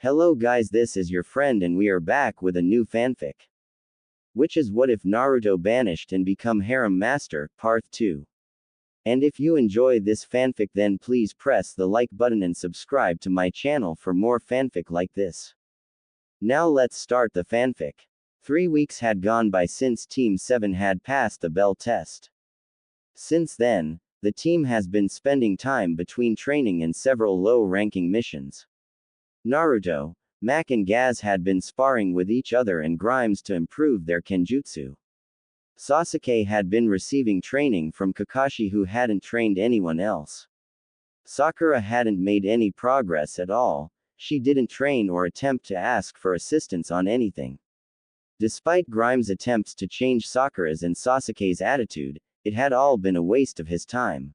Hello guys, this is your friend and we are back with a new fanfic. Which is What If Naruto Banished and Become Harem Master, Part 2. And if you enjoy this fanfic then please press the like button and subscribe to my channel for more fanfic like this. Now let's start the fanfic. 3 weeks had gone by since Team 7 had passed the Bell test. Since then, the team has been spending time between training and several low-ranking missions. Naruto, Mak and Gaz had been sparring with each other and Grimes to improve their kenjutsu. Sasuke had been receiving training from Kakashi who hadn't trained anyone else. Sakura hadn't made any progress at all, she didn't train or attempt to ask for assistance on anything. Despite Grimes' attempts to change Sakura's and Sasuke's attitude, it had all been a waste of his time.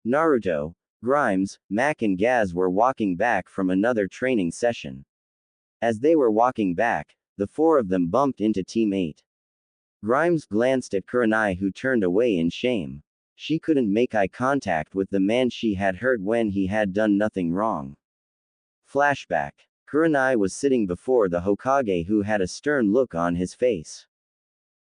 Naruto, Grimes, Mak and Gaz were walking back from another training session. As they were walking back, the four of them bumped into Team 8. Grimes glanced at Kurenai who turned away in shame. She couldn't make eye contact with the man she had hurt when he had done nothing wrong. Flashback. Kurenai was sitting before the Hokage who had a stern look on his face.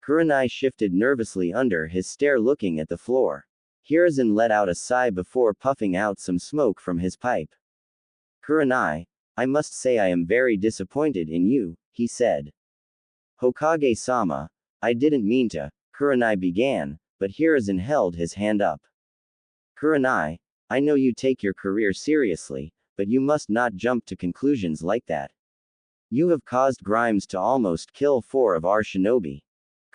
Kurenai shifted nervously under his stare looking at the floor. Hiruzen let out a sigh before puffing out some smoke from his pipe. Kurenai, I must say I am very disappointed in you, he said. Hokage-sama, I didn't mean to, Kurenai began, but Hiruzen held his hand up. Kurenai, I know you take your career seriously, but you must not jump to conclusions like that. You have caused Grimes to almost kill 4 of our shinobi.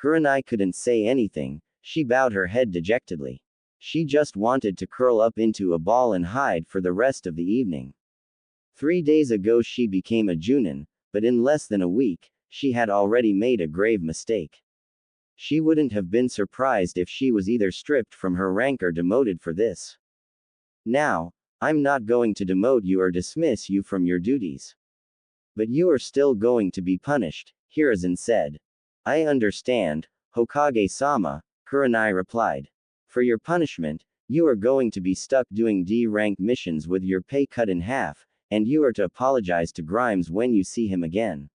Kurenai couldn't say anything, she bowed her head dejectedly. She just wanted to curl up into a ball and hide for the rest of the evening. 3 days ago she became a Junin, but in less than a week, she had already made a grave mistake. She wouldn't have been surprised if she was either stripped from her rank or demoted for this. Now, I'm not going to demote you or dismiss you from your duties. But you are still going to be punished, Hiruzen said. I understand, Hokage-sama, Kurenai replied. For your punishment, you are going to be stuck doing D-rank missions with your pay cut in half, and you are to apologize to Grimes when you see him again.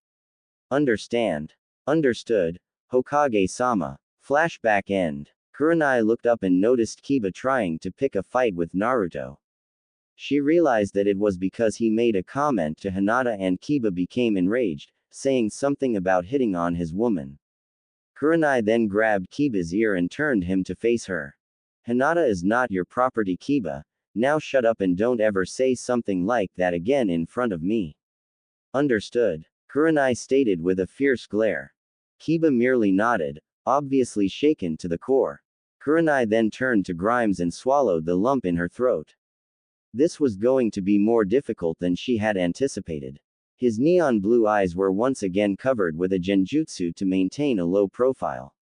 Understand? Understood, Hokage-sama. Flashback end. Kurenai looked up and noticed Kiba trying to pick a fight with Naruto. She realized that it was because he made a comment to Hinata and Kiba became enraged, saying something about hitting on his woman. Kurenai then grabbed Kiba's ear and turned him to face her. Hinata is not your property, Kiba. Now shut up and don't ever say something like that again in front of me. Understood, Kurenai stated with a fierce glare. Kiba merely nodded, obviously shaken to the core. Kurenai then turned to Grimes and swallowed the lump in her throat. This was going to be more difficult than she had anticipated. His neon blue eyes were once again covered with a genjutsu to maintain a low profile.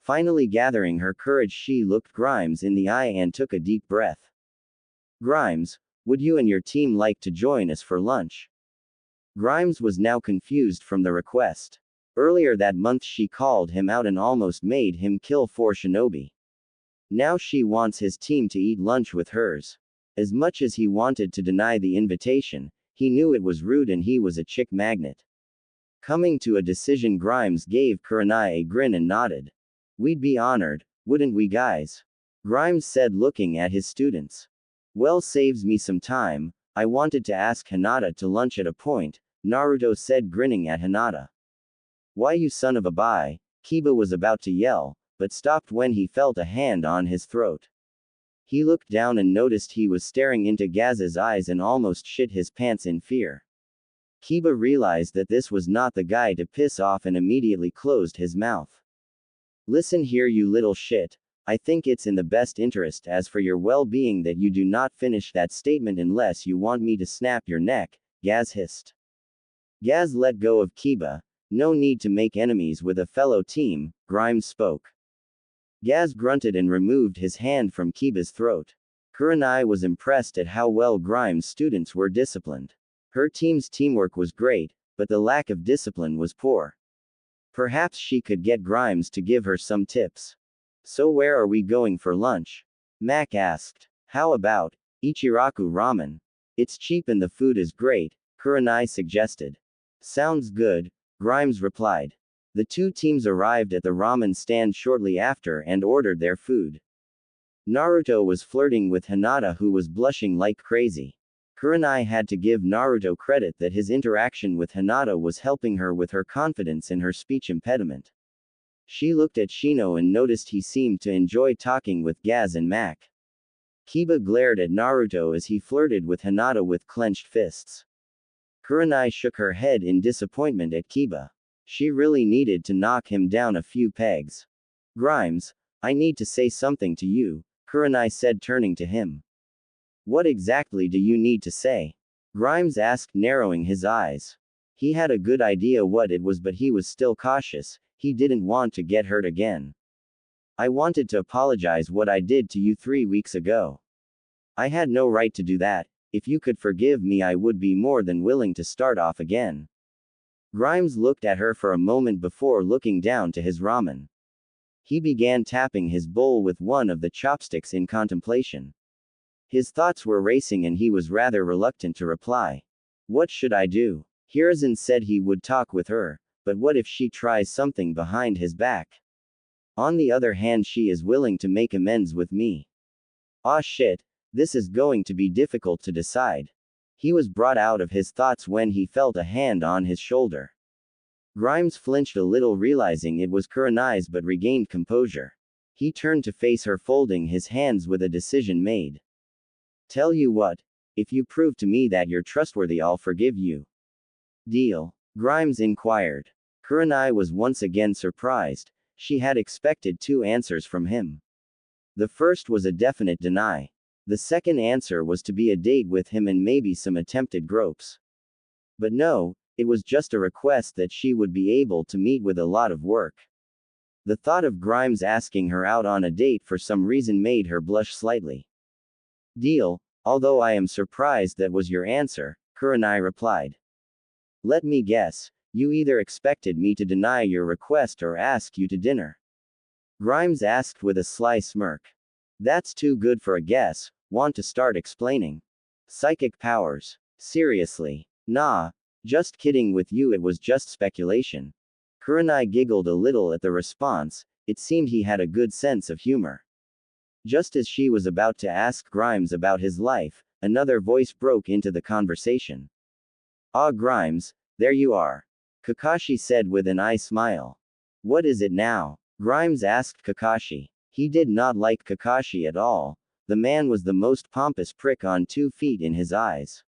Finally gathering her courage she looked Grimes in the eye and took a deep breath. Grimes, would you and your team like to join us for lunch? Grimes was now confused from the request. Earlier that month she called him out and almost made him kill 4 shinobi. Now she wants his team to eat lunch with hers. As much as he wanted to deny the invitation, he knew it was rude and he was a chick magnet. Coming to a decision, Grimes gave Kurenai a grin and nodded. We'd be honored, wouldn't we guys? Grimes said looking at his students. Well, saves me some time. I wanted to ask Hinata to lunch at a point, Naruto said grinning at Hinata. Why you son of a bye, Kiba was about to yell, but stopped when he felt a hand on his throat. He looked down and noticed he was staring into Gaz's eyes and almost shit his pants in fear. Kiba realized that this was not the guy to piss off and immediately closed his mouth. Listen here you little shit, I think it's in the best interest as for your well-being that you do not finish that statement unless you want me to snap your neck, Gaz hissed. Gaz let go of Kiba. No need to make enemies with a fellow team, Grimes spoke. Gaz grunted and removed his hand from Kiba's throat. Kurenai was impressed at how well Grimes' students were disciplined. Her team's teamwork was great, but the lack of discipline was poor. Perhaps she could get Grimes to give her some tips. So where are we going for lunch? Mak asked. How about Ichiraku ramen? It's cheap and the food is great, Kurenai suggested. Sounds good, Grimes replied. The two teams arrived at the ramen stand shortly after and ordered their food. Naruto was flirting with Hinata, who was blushing like crazy. Kurenai had to give Naruto credit that his interaction with Hinata was helping her with her confidence in her speech impediment. She looked at Shino and noticed he seemed to enjoy talking with Gaz and Mac. Kiba glared at Naruto as he flirted with Hinata with clenched fists. Kurenai shook her head in disappointment at Kiba. She really needed to knock him down a few pegs. Grimes, I need to say something to you, Kurenai said, turning to him. What exactly do you need to say? Grimes asked, narrowing his eyes. He had a good idea what it was, but he was still cautious. He didn't want to get hurt again. I wanted to apologize what I did to you 3 weeks ago. I had no right to do that. If you could forgive me, I would be more than willing to start off again. Grimes looked at her for a moment before looking down to his ramen. He began tapping his bowl with one of the chopsticks in contemplation. His thoughts were racing and he was rather reluctant to reply. What should I do? Hiruzen said he would talk with her, but what if she tries something behind his back? On the other hand, she is willing to make amends with me. Ah shit, this is going to be difficult to decide. He was brought out of his thoughts when he felt a hand on his shoulder. Grimes flinched a little, realizing it was Kurenai's, but regained composure. He turned to face her, folding his hands with a decision made. Tell you what, if you prove to me that you're trustworthy, I'll forgive you. Deal? Grimes inquired. Kurenai was once again surprised. She had expected 2 answers from him. The first was a definite deny. The second answer was to be a date with him and maybe some attempted gropes. But no, it was just a request that she would be able to meet with a lot of work. The thought of Grimes asking her out on a date for some reason made her blush slightly. Deal, although I am surprised that was your answer, Kurenai replied. Let me guess, you either expected me to deny your request or ask you to dinner. Grimes asked with a sly smirk. That's too good for a guess. Want to start explaining? Psychic powers. Seriously. Nah. Just kidding with you, it was just speculation. Kurenai giggled a little at the response. It seemed he had a good sense of humor. Just as she was about to ask Grimes about his life, another voice broke into the conversation. Ah, Grimes, there you are. Kakashi said with an eye smile. What is it now? Grimes asked Kakashi. He did not like Kakashi at all. The man was the most pompous prick on 2 feet in his eyes.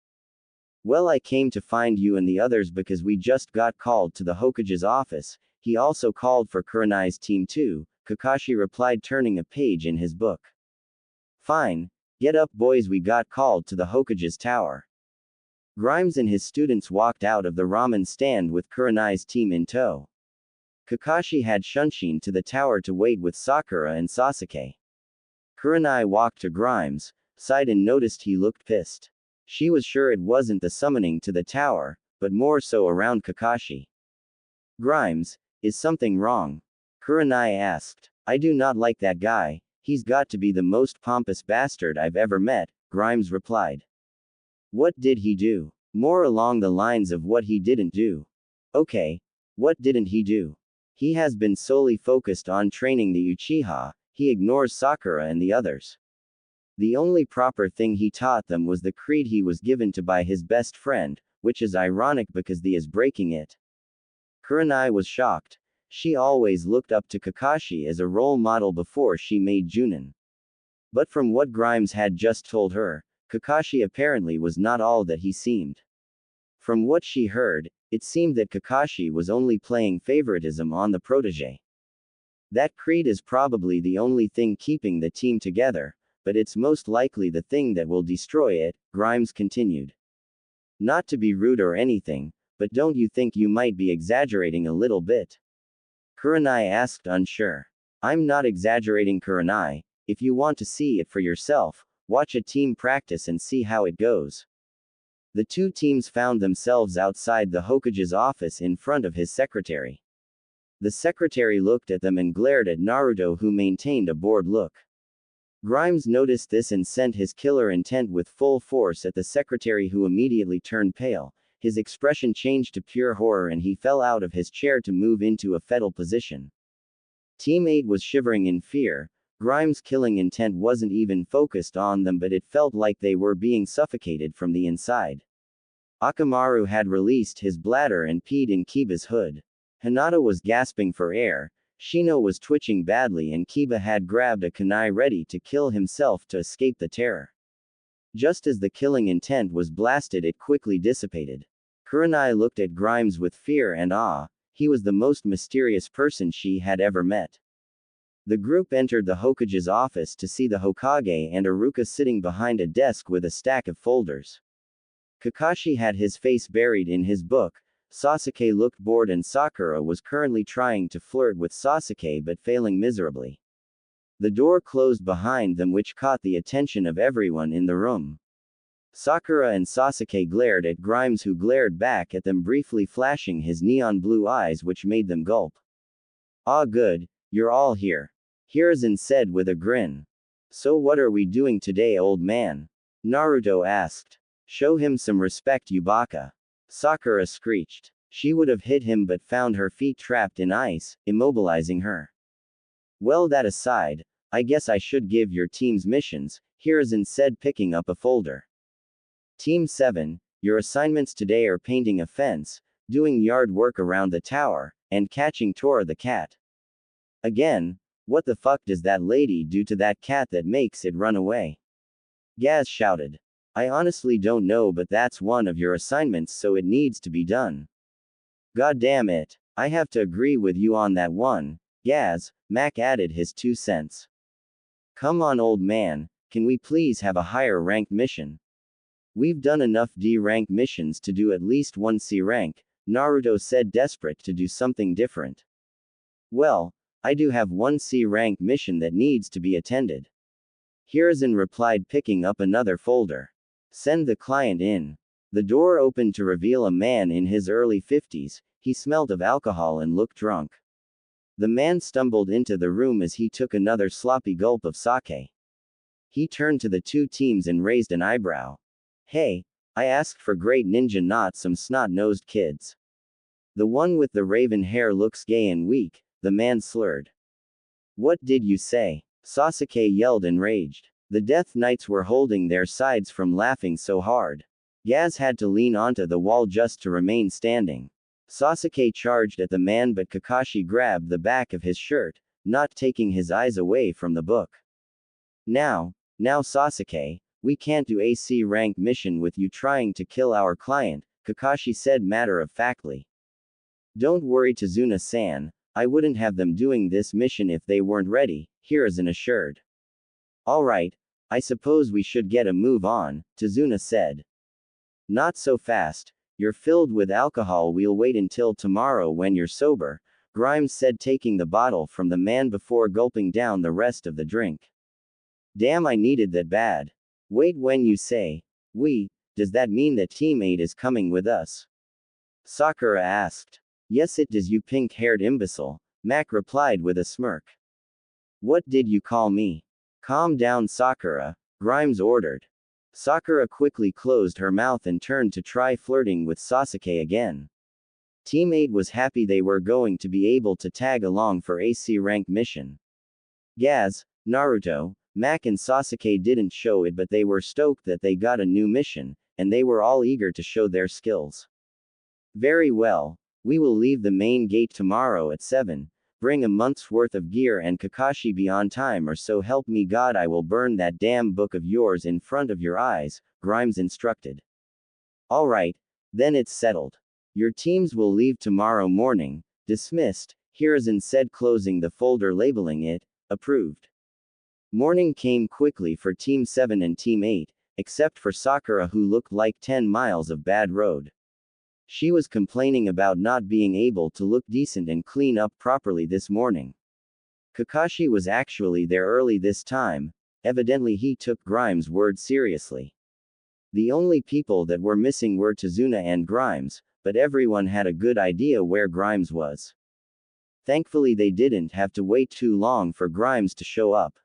Well, I came to find you and the others because we just got called to the Hokage's office. He also called for Kurenai's team too, Kakashi replied, turning a page in his book. Fine. Get up, boys, we got called to the Hokage's tower. Grimes and his students walked out of the ramen stand with Kurenai's team in tow. Kakashi had Shunshin to the tower to wait with Sakura and Sasuke. Kurenai walked to Grimes, sighed and noticed he looked pissed. She was sure it wasn't the summoning to the tower, but more so around Kakashi. Grimes, is something wrong? Kurenai asked. I do not like that guy, he's got to be the most pompous bastard I've ever met, Grimes replied. What did he do? More along the lines of what he didn't do. Okay. What didn't he do? He has been solely focused on training the Uchiha, he ignores Sakura and the others. The only proper thing he taught them was the creed he was given to by his best friend, which is ironic because the is breaking it. Kurenai was shocked. She always looked up to Kakashi as a role model before she made Junin. But from what Grimes had just told her, Kakashi apparently was not all that he seemed. From what she heard, it seemed that Kakashi was only playing favoritism on the protege. That creed is probably the only thing keeping the team together, but it's most likely the thing that will destroy it, Grimes continued. Not to be rude or anything, but don't you think you might be exaggerating a little bit? Kurenai asked, unsure. I'm not exaggerating, Kurenai. If you want to see it for yourself, watch a team practice and see how it goes. The 2 teams found themselves outside the Hokage's office in front of his secretary. The secretary looked at them and glared at Naruto, who maintained a bored look. Grimes noticed this and sent his killer intent with full force at the secretary, who immediately turned pale. his expression changed to pure horror and he fell out of his chair to move into a fetal position. Team 8 was shivering in fear. Grimes' killing intent wasn't even focused on them, but it felt like they were being suffocated from the inside. Akamaru had released his bladder and peed in Kiba's hood. Hinata was gasping for air. Shino was twitching badly and Kiba had grabbed a kunai ready to kill himself to escape the terror. Just as the killing intent was blasted, it quickly dissipated. Kurenai looked at Grimes with fear and awe. He was the most mysterious person she had ever met. The group entered the Hokage's office to see the Hokage and Iruka sitting behind a desk with a stack of folders. Kakashi had his face buried in his book. Sasuke looked bored and Sakura was currently trying to flirt with Sasuke but failing miserably. The door closed behind them, which caught the attention of everyone in the room. Sakura and Sasuke glared at Grimes, who glared back at them, briefly flashing his neon blue eyes, which made them gulp. "Ah, good, you're all here," Hiruzen said with a grin. "So what are we doing today, old man?" Naruto asked. "Show him some respect, Yubaka," Sakura screeched. She would have hit him but found her feet trapped in ice, immobilizing her. "Well, that aside, I guess I should give your teams missions," Hiruzen said, picking up a folder. "Team 7, your assignments today are painting a fence, doing yard work around the tower, and catching Tora the cat." "Again? What the fuck does that lady do to that cat that makes it run away?" Gaz shouted. "I honestly don't know, but that's one of your assignments, so it needs to be done." "God damn it. I have to agree with you on that one, Gaz," Mac added his 2 cents. "Come on, old man, can we please have a higher ranked mission? We've done enough D rank missions to do at least one C rank, Naruto said, desperate to do something different. "Well, I do have one C rank mission that needs to be attended," Hiruzen replied, picking up another folder. "Send the client in." The door opened to reveal a man in his early 50s. He smelled of alcohol and looked drunk. The man stumbled into the room as he took another sloppy gulp of sake. He turned to the 2 teams and raised an eyebrow. "Hey, I asked for great ninja, not some snot-nosed kids." "The one with the raven hair looks gay and weak," the man slurred. "What did you say?" Sasuke yelled, enraged. The Death Knights were holding their sides from laughing so hard. Gaz had to lean onto the wall just to remain standing. Sasuke charged at the man, but Kakashi grabbed the back of his shirt, not taking his eyes away from the book. Now Sasuke, we can't do a C rank mission with you trying to kill our client," Kakashi said matter-of-factly. "Don't worry, Tazuna-san, I wouldn't have them doing this mission if they weren't ready," Hiruzen assured. "Alright, I suppose we should get a move on," Tazuna said. "Not so fast, you're filled with alcohol, we'll wait until tomorrow when you're sober," Grimes said, taking the bottle from the man before gulping down the rest of the drink. "Damn, I needed that bad. Wait, when you say we, does that mean that Team 8 is coming with us?" Sakura asked. "Yes it does, you pink-haired imbecile," Mac replied with a smirk. "What did you call me?" "Calm down, Sakura," Grimes ordered. Sakura quickly closed her mouth and turned to try flirting with Sasuke again. Team 8 was happy they were going to be able to tag along for a C rank mission. Gaz, Naruto, Mac and Sasuke didn't show it, but they were stoked that they got a new mission, and they were all eager to show their skills. "Very well, we will leave the main gate tomorrow at 7. Bring a month's worth of gear and Kakashi be on time, or so help me God I will burn that damn book of yours in front of your eyes," Grimes instructed. "Alright, then it's settled. Your teams will leave tomorrow morning." "Dismissed," Hiruzen said, closing the folder, labeling it approved. Morning came quickly for Team 7 and Team 8, except for Sakura, who looked like 10 miles of bad road. She was complaining about not being able to look decent and clean up properly this morning. Kakashi was actually there early this time. Evidently he took Grimes' word seriously. The only people that were missing were Tazuna and Grimes, but everyone had a good idea where Grimes was. Thankfully they didn't have to wait too long for Grimes to show up.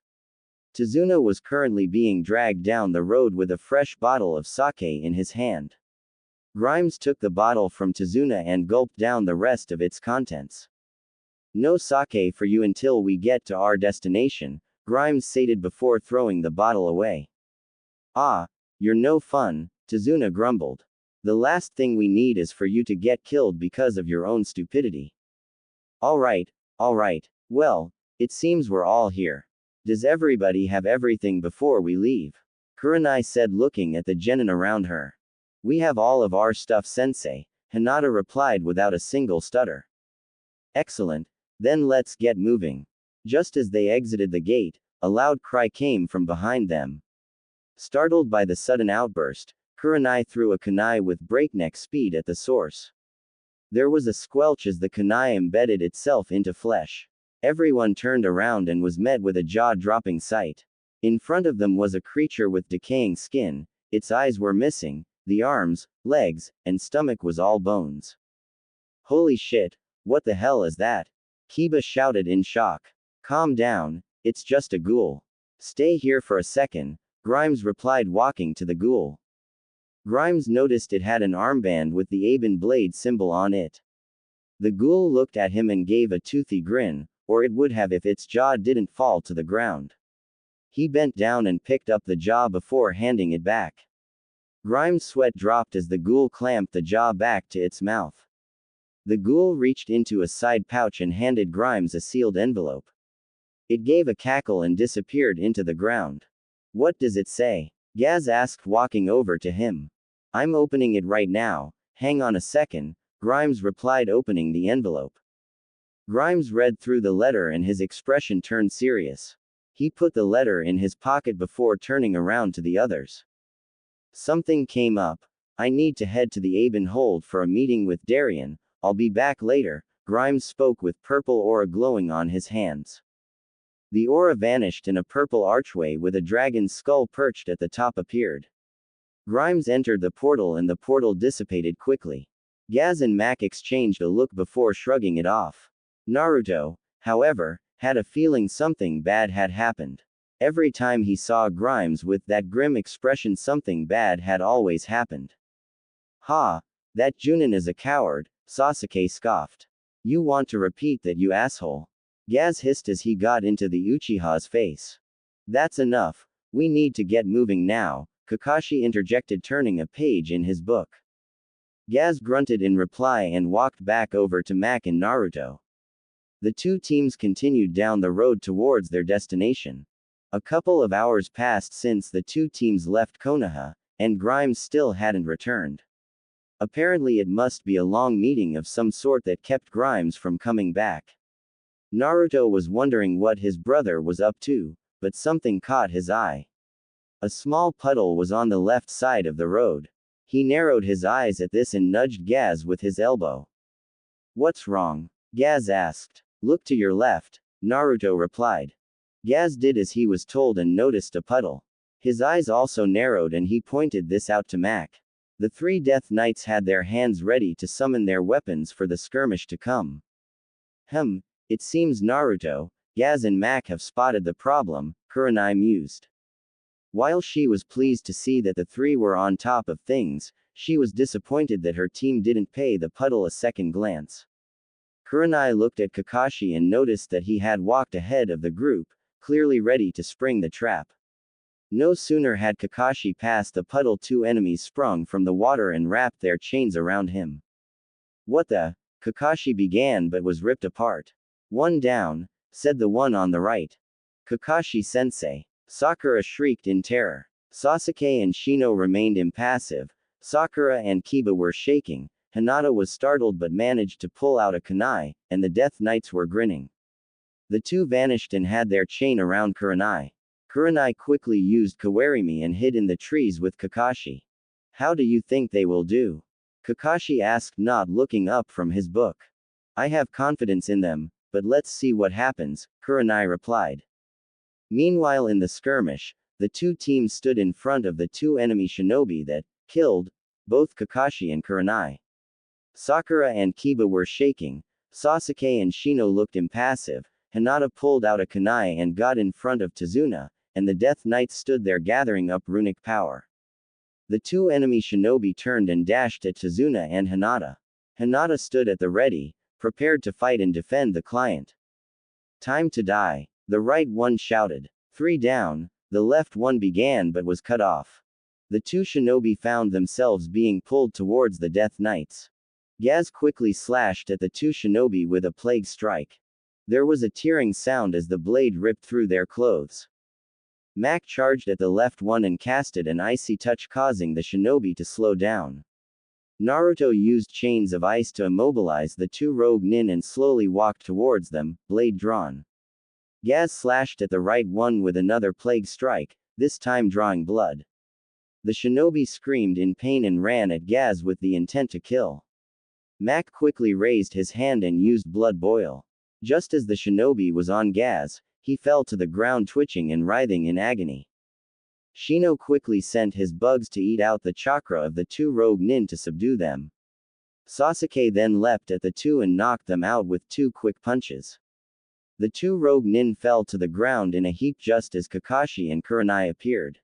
Tazuna was currently being dragged down the road with a fresh bottle of sake in his hand. Grimes took the bottle from Tazuna and gulped down the rest of its contents. No sake for you until we get to our destination, Grimes stated before throwing the bottle away. Ah, you're no fun, Tazuna grumbled. The last thing we need is for you to get killed because of your own stupidity. Alright, well, it seems we're all here. Does everybody have everything before we leave? Kurenai said looking at the genin around her. We have all of our stuff sensei, Hinata replied without a single stutter. Excellent, then let's get moving. Just as they exited the gate, a loud cry came from behind them. Startled by the sudden outburst, Kurenai threw a kunai with breakneck speed at the source. There was a squelch as the kunai embedded itself into flesh. Everyone turned around and was met with a jaw-dropping sight. In front of them was a creature with decaying skin, its eyes were missing, the arms, legs, and stomach was all bones. Holy shit, what the hell is that? Kiba shouted in shock. Calm down, it's just a ghoul. Stay here for a second, Grimes replied walking to the ghoul. Grimes noticed it had an armband with the Aben blade symbol on it. The ghoul looked at him and gave a toothy grin, or it would have if its jaw didn't fall to the ground. He bent down and picked up the jaw before handing it back. Grimes' sweat dropped as the ghoul clamped the jaw back to its mouth. The ghoul reached into a side pouch and handed Grimes a sealed envelope. It gave a cackle and disappeared into the ground. What does it say? Gaz asked walking over to him. I'm opening it right now, hang on a second, Grimes replied opening the envelope. Grimes read through the letter and his expression turned serious. He put the letter in his pocket before turning around to the others. Something came up. I need to head to the Aben hold for a meeting with Darien, I'll be back later, Grimes spoke with purple aura glowing on his hands. The aura vanished and a purple archway with a dragon's skull perched at the top appeared. Grimes entered the portal and the portal dissipated quickly. Gaz and Mac exchanged a look before shrugging it off. Naruto, however, had a feeling something bad had happened. Every time he saw Grimes with that grim expression something bad had always happened. Ha! That Junin is a coward, Sasuke scoffed. You want to repeat that you asshole? Gaz hissed as he got into the Uchiha's face. That's enough, we need to get moving now, Kakashi interjected turning a page in his book. Gaz grunted in reply and walked back over to Mac and Naruto. The two teams continued down the road towards their destination. A couple of hours passed since the two teams left Konoha, and Grimes still hadn't returned. Apparently it must be a long meeting of some sort that kept Grimes from coming back. Naruto was wondering what his brother was up to, but something caught his eye. A small puddle was on the left side of the road. He narrowed his eyes at this and nudged Gaz with his elbow. What's wrong? Gaz asked. Look to your left, Naruto replied. Gaz did as he was told and noticed a puddle. His eyes also narrowed and he pointed this out to Mac. The three Death Knights had their hands ready to summon their weapons for the skirmish to come. It seems Naruto, Gaz and Mac have spotted the problem, Kurenai mused. While she was pleased to see that the three were on top of things, she was disappointed that her team didn't pay the puddle a second glance. Kurenai looked at Kakashi and noticed that he had walked ahead of the group, clearly ready to spring the trap. No sooner had Kakashi passed the puddle, two enemies sprung from the water and wrapped their chains around him. What the? Kakashi began but was ripped apart. One down, said the one on the right. Kakashi-sensei. Sakura shrieked in terror. Sasuke and Shino remained impassive. Sakura and Kiba were shaking. Hinata was startled but managed to pull out a kunai, and the Death Knights were grinning. The two vanished and had their chain around Kurenai. Kurenai quickly used Kawarimi and hid in the trees with Kakashi. How do you think they will do? Kakashi asked, not looking up from his book. I have confidence in them, but let's see what happens, Kurenai replied. Meanwhile in the skirmish, the two teams stood in front of the two enemy shinobi that killed both Kakashi and Kurenai. Sakura and Kiba were shaking. Sasuke and Shino looked impassive. Hinata pulled out a kunai and got in front of Tazuna, and the Death Knights stood there gathering up runic power. The two enemy shinobi turned and dashed at Tazuna and Hinata. Hinata stood at the ready, prepared to fight and defend the client. Time to die. The right one shouted. 3 down. The left one began but was cut off. The two shinobi found themselves being pulled towards the Death Knights. Gaz quickly slashed at the two shinobi with a plague strike. There was a tearing sound as the blade ripped through their clothes. Mac charged at the left one and casted an icy touch, causing the shinobi to slow down. Naruto used chains of ice to immobilize the two rogue nin and slowly walked towards them, blade drawn. Gaz slashed at the right one with another plague strike, this time drawing blood. The shinobi screamed in pain and ran at Gaz with the intent to kill. Mac quickly raised his hand and used blood boil. Just as the shinobi was on Gaz, he fell to the ground twitching and writhing in agony. Shino quickly sent his bugs to eat out the chakra of the two rogue nin to subdue them. Sasuke then leapt at the two and knocked them out with 2 quick punches. The two rogue nin fell to the ground in a heap just as Kakashi and Kurenai appeared.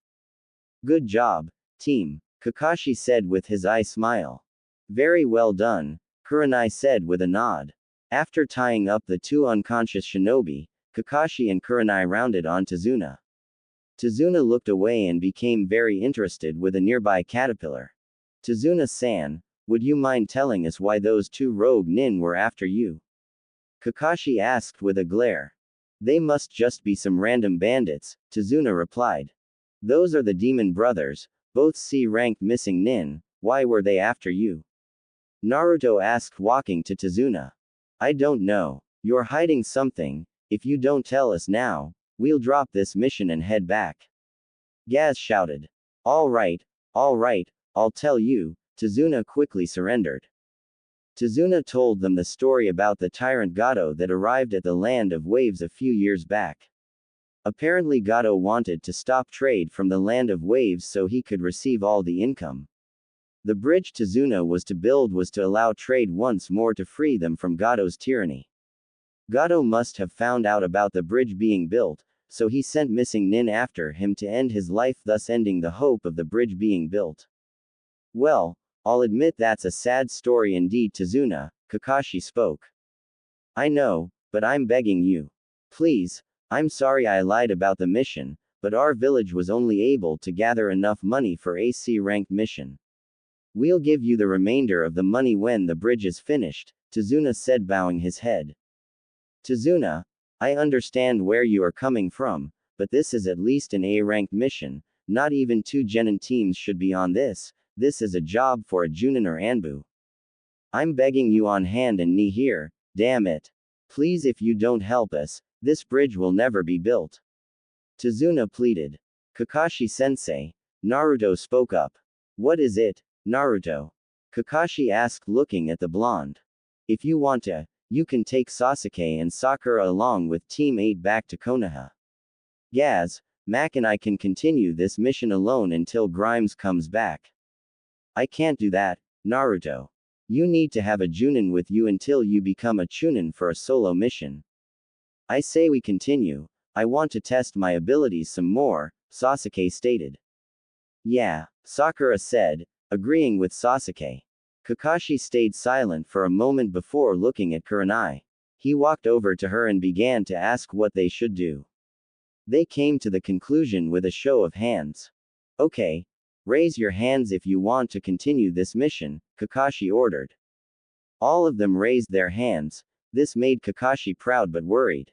Good job, team, Kakashi said with his eye smile. Very well done, Kurenai said with a nod. After tying up the two unconscious shinobi, Kakashi and Kurenai rounded on Tazuna. Tazuna looked away and became very interested with a nearby caterpillar. Tazuna-san, would you mind telling us why those two rogue nin were after you? Kakashi asked with a glare. They must just be some random bandits, Tazuna replied. Those are the demon brothers, both C-ranked missing nin, why were they after you? Naruto asked, walking to Tazuna. I don't know. You're hiding something. If you don't tell us now, we'll drop this mission and head back. Gaz shouted. All right, I'll tell you. Tazuna quickly surrendered. Tazuna told them the story about the tyrant Gato that arrived at the Land of Waves a few years back. Apparently Gato wanted to stop trade from the Land of Waves so he could receive all the income. The bridge Tazuna was to build was to allow trade once more to free them from Gato's tyranny. Gato must have found out about the bridge being built, so he sent missing nin after him to end his life, thus ending the hope of the bridge being built. Well, I'll admit that's a sad story indeed, Tazuna, Kakashi spoke. I know, but I'm begging you. Please, I'm sorry I lied about the mission, but our village was only able to gather enough money for a C-ranked mission. We'll give you the remainder of the money when the bridge is finished, Tazuna said, bowing his head. Tazuna, I understand where you are coming from, but this is at least an A-ranked mission, not even 2 genin teams should be on this. This is a job for a Junin or Anbu. I'm begging you on hand and knee here, damn it. Please, if you don't help us, this bridge will never be built. Tazuna pleaded. Kakashi-sensei, Naruto spoke up. What is it, Naruto? Kakashi asked, looking at the blonde. If you want to, you can take Sasuke and Sakura along with Team 8 back to Konoha. Gaz, Mac and I can continue this mission alone until Grimes comes back. I can't do that, Naruto. You need to have a Junin with you until you become a Chunin for a solo mission. I say we continue. I want to test my abilities some more, Sasuke stated. Yeah, Sakura said, agreeing with Sasuke. Kakashi stayed silent for a moment before looking at Kurenai. He walked over to her and began to ask what they should do. They came to the conclusion with a show of hands. Okay. Raise your hands if you want to continue this mission, Kakashi ordered. All of them raised their hands. This made Kakashi proud but worried.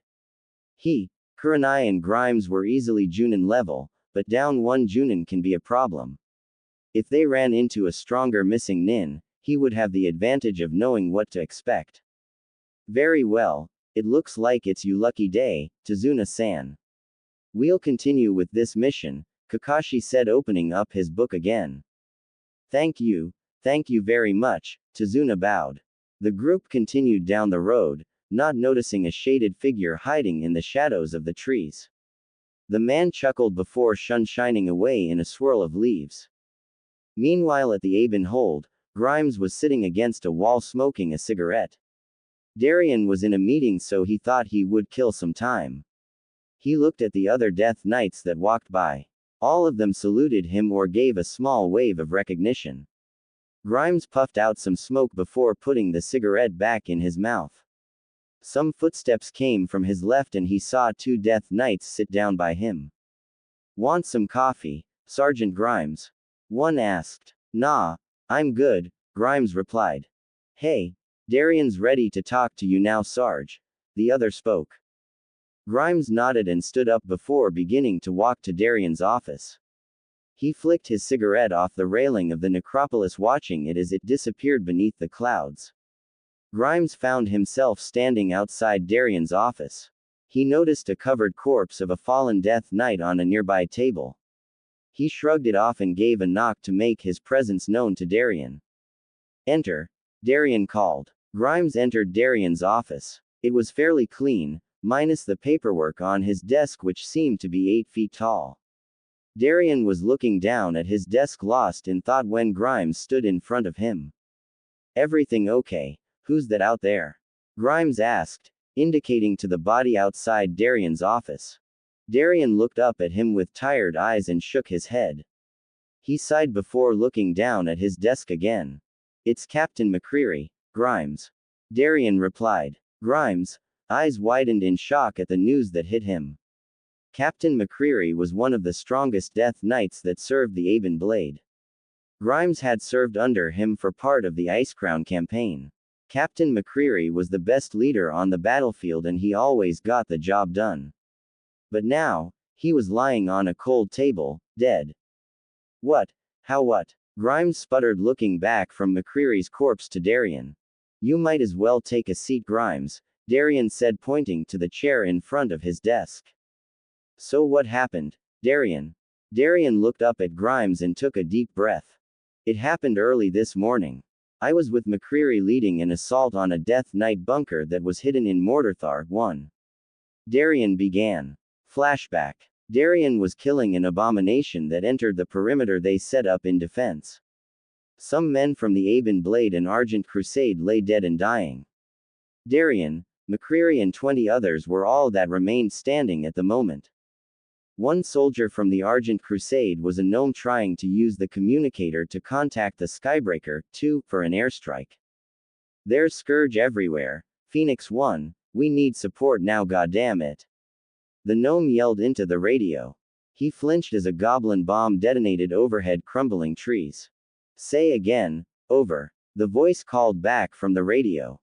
Kurenai and Grimes were easily Junin level, but down 1 Junin can be a problem. If they ran into a stronger missing nin, he would have the advantage of knowing what to expect. Very well, it looks like it's your lucky day, Tazuna-san. We'll continue with this mission, Kakashi said, opening up his book again. Thank you very much, Tazuna bowed. The group continued down the road, not noticing a shaded figure hiding in the shadows of the trees. The man chuckled before shining away in a swirl of leaves. Meanwhile at the Aben hold, Grimes was sitting against a wall smoking a cigarette. Darien was in a meeting, so he thought he would kill some time. He looked at the other Death Knights that walked by. All of them saluted him or gave a small wave of recognition. Grimes puffed out some smoke before putting the cigarette back in his mouth. Some footsteps came from his left and he saw 2 Death Knights sit down by him. "Want some coffee, Sergeant Grimes?" one asked. "Nah, I'm good," Grimes replied. "Hey, Darian's ready to talk to you now, Sarge," the other spoke. Grimes nodded and stood up before beginning to walk to Darian's office. He flicked his cigarette off the railing of the necropolis, watching it as it disappeared beneath the clouds. Grimes found himself standing outside Darian's office. He noticed a covered corpse of a fallen Death Knight on a nearby table. He shrugged it off and gave a knock to make his presence known to Darian. "Enter," Darian called. Grimes entered Darian's office. It was fairly clean, minus the paperwork on his desk, which seemed to be 8 feet tall. Darian was looking down at his desk, lost in thought when Grimes stood in front of him. "Everything okay? Who's that out there?" Grimes asked, indicating to the body outside Darian's office. Darian looked up at him with tired eyes and shook his head. He sighed before looking down at his desk again. "It's Captain McCreary, Grimes," Darian replied. Grimes' eyes widened in shock at the news that hit him. Captain McCreary was one of the strongest Death Knights that served the Aben Blade. Grimes had served under him for part of the Icecrown campaign. Captain McCreary was the best leader on the battlefield and he always got the job done. But now, he was lying on a cold table, dead. "What? How what?" Grimes sputtered, looking back from McCreary's corpse to Darian. "You might as well take a seat, Grimes," Darian said, pointing to the chair in front of his desk. "So what happened, Darian?" Darian looked up at Grimes and took a deep breath. "It happened early this morning. I was with McCreary leading an assault on a Death Knight bunker that was hidden in Mortarthar 1. Darian began. Flashback. Darian was killing an abomination that entered the perimeter they set up in defense. Some men from the Aben Blade and Argent Crusade lay dead and dying. Darian, McCreary and 20 others were all that remained standing at the moment. One soldier from the Argent Crusade was a gnome trying to use the communicator to contact the Skybreaker 2 for an airstrike. "There's Scourge everywhere. Phoenix 1, we need support now, goddamn it," the gnome yelled into the radio. He flinched as a goblin bomb detonated overhead, crumbling trees. "Say again, over," the voice called back from the radio.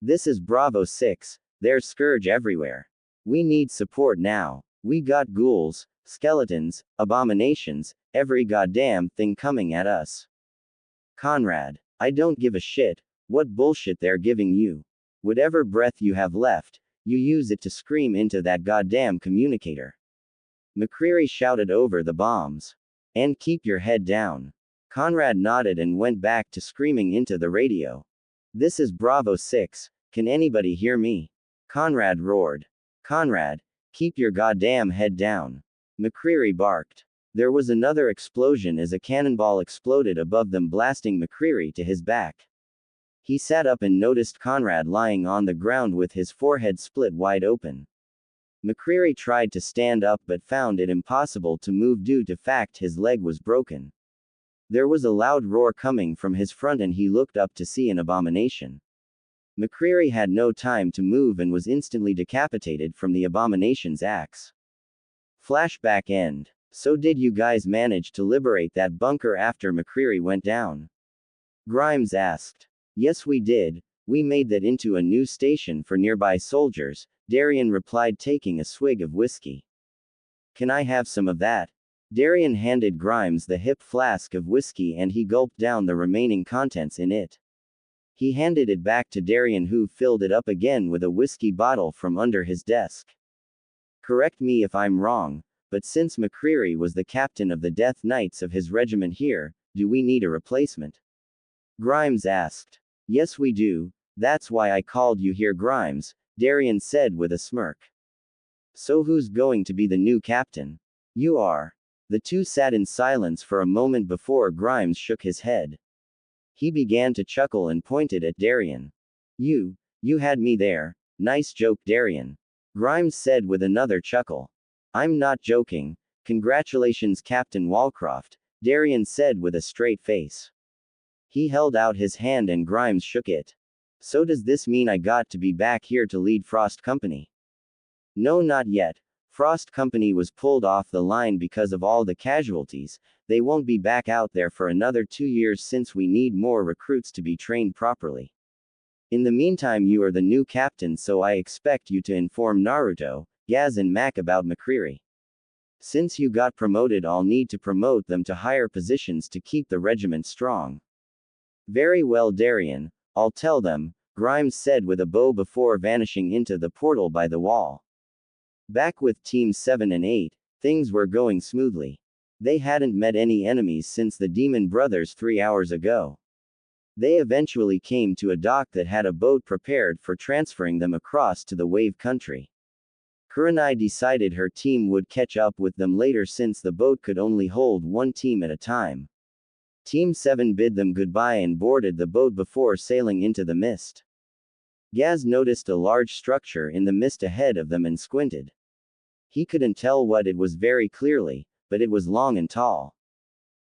"This is Bravo 6, there's Scourge everywhere. We need support now. We got ghouls, skeletons, abominations, every goddamn thing coming at us. Conrad, I don't give a shit what bullshit they're giving you. Whatever breath you have left, you use it to scream into that goddamn communicator." McCreary shouted over the bombs. "And keep your head down." Conrad nodded and went back to screaming into the radio. "This is Bravo 6, can anybody hear me?" Conrad roared. "Conrad, keep your goddamn head down," McCreary barked. There was another explosion as a cannonball exploded above them, blasting McCreary to his back. He sat up and noticed Conrad lying on the ground with his forehead split wide open. McCreary tried to stand up but found it impossible to move due to fact his leg was broken. There was a loud roar coming from his front and he looked up to see an abomination. McCreary had no time to move and was instantly decapitated from the abomination's axe. Flashback end. So did you guys manage to liberate that bunker after McCreary went down? Grimes asked. Yes, we did. We made that into a new station for nearby soldiers, Darian replied, taking a swig of whiskey. Can I have some of that? Darian handed Grimes the hip flask of whiskey and he gulped down the remaining contents in it. He handed it back to Darian, who filled it up again with a whiskey bottle from under his desk. Correct me if I'm wrong, but since McCreary was the captain of the Death Knights of his regiment here, do we need a replacement? Grimes asked. Yes, we do. That's why I called you here, Grimes, Darian said with a smirk. So who's going to be the new captain? You are. The two sat in silence for a moment before Grimes shook his head. He began to chuckle and pointed at Darian. You had me there. Nice joke, Darian. Grimes said with another chuckle. I'm not joking, Congratulations, Captain Walcroft, Darien said with a straight face. He held out his hand and Grimes shook it. So does this mean I got to be back here to lead Frost Company? No, not yet. Frost Company was pulled off the line because of all the casualties. They won't be back out there for another 2 years since we need more recruits to be trained properly. In the meantime, you are the new captain, so I expect you to inform Naruto, Gaz and Mac about McCreary. Since you got promoted, I'll need to promote them to higher positions to keep the regiment strong. Very well, Darien, I'll tell them, Grimes said with a bow before vanishing into the portal by the wall. Back with Teams 7 and 8, things were going smoothly. They hadn't met any enemies since the Demon Brothers 3 hours ago. They eventually came to a dock that had a boat prepared for transferring them across to the Wave Country. Kurenai decided her team would catch up with them later since the boat could only hold one team at a time. Team 7 bid them goodbye and boarded the boat before sailing into the mist. Gaz noticed a large structure in the mist ahead of them and squinted. He couldn't tell what it was very clearly, but it was long and tall.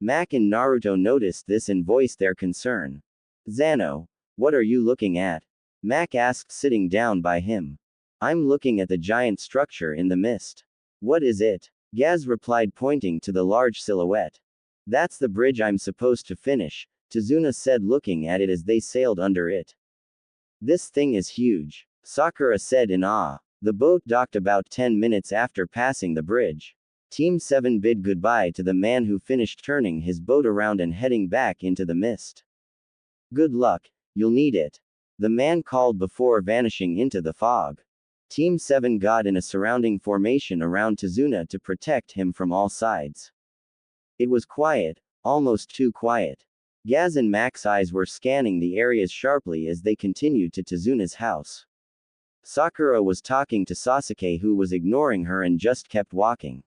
Mac and Naruto noticed this and voiced their concern. Zano, what are you looking at? Mac asked, sitting down by him. I'm looking at the giant structure in the mist. What is it? Gaz replied, pointing to the large silhouette. That's the bridge I'm supposed to finish, Tazuna said, looking at it as they sailed under it. This thing is huge, Sakura said in awe. The boat docked about 10 minutes after passing the bridge. Team 7 bid goodbye to the man who finished turning his boat around and heading back into the mist. Good luck, you'll need it, the man called before vanishing into the fog. Team 7 got in a surrounding formation around Tazuna to protect him from all sides. It was quiet, almost too quiet. Gaz and Mac's eyes were scanning the areas sharply as they continued to Tazuna's house. Sakura was talking to Sasuke, who was ignoring her and just kept walking.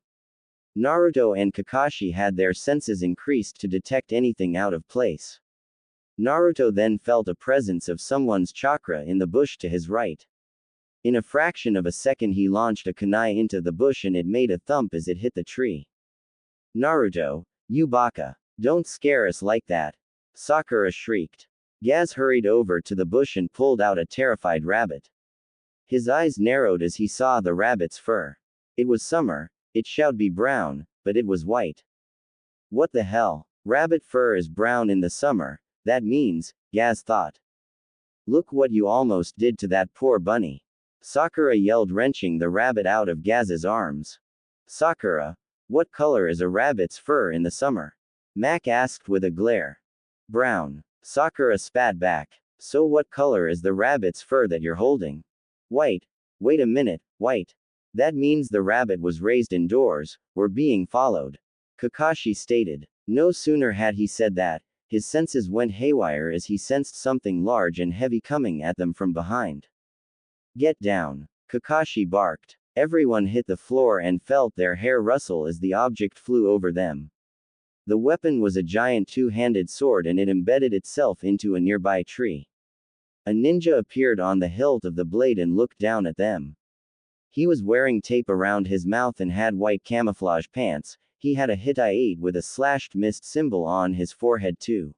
Naruto and Kakashi had their senses increased to detect anything out of place. Naruto then felt a presence of someone's chakra in the bush to his right. In a fraction of a second he launched a kunai into the bush and it made a thump as it hit the tree. Naruto, you baka. Don't scare us like that, Sakura shrieked. Gaz hurried over to the bush and pulled out a terrified rabbit. His eyes narrowed as he saw the rabbit's fur. It was summer, it should be brown, but it was white. What the hell? Rabbit fur is brown in the summer, that means, Gaz thought. Look what you almost did to that poor bunny, Sakura yelled, wrenching the rabbit out of Gaz's arms. Sakura, what color is a rabbit's fur in the summer? Mac asked with a glare. Brown, Sakura spat back. So what color is the rabbit's fur that you're holding? White. Wait a minute, white. That means the rabbit was raised indoors, we're being followed, Kakashi stated. No sooner had he said that, his senses went haywire as he sensed something large and heavy coming at them from behind. Get down, Kakashi barked. Everyone hit the floor and felt their hair rustle as the object flew over them. The weapon was a giant two-handed sword and it embedded itself into a nearby tree. A ninja appeared on the hilt of the blade and looked down at them. He was wearing tape around his mouth and had white camouflage pants. He had a Hittite with a slashed mist symbol on his forehead too.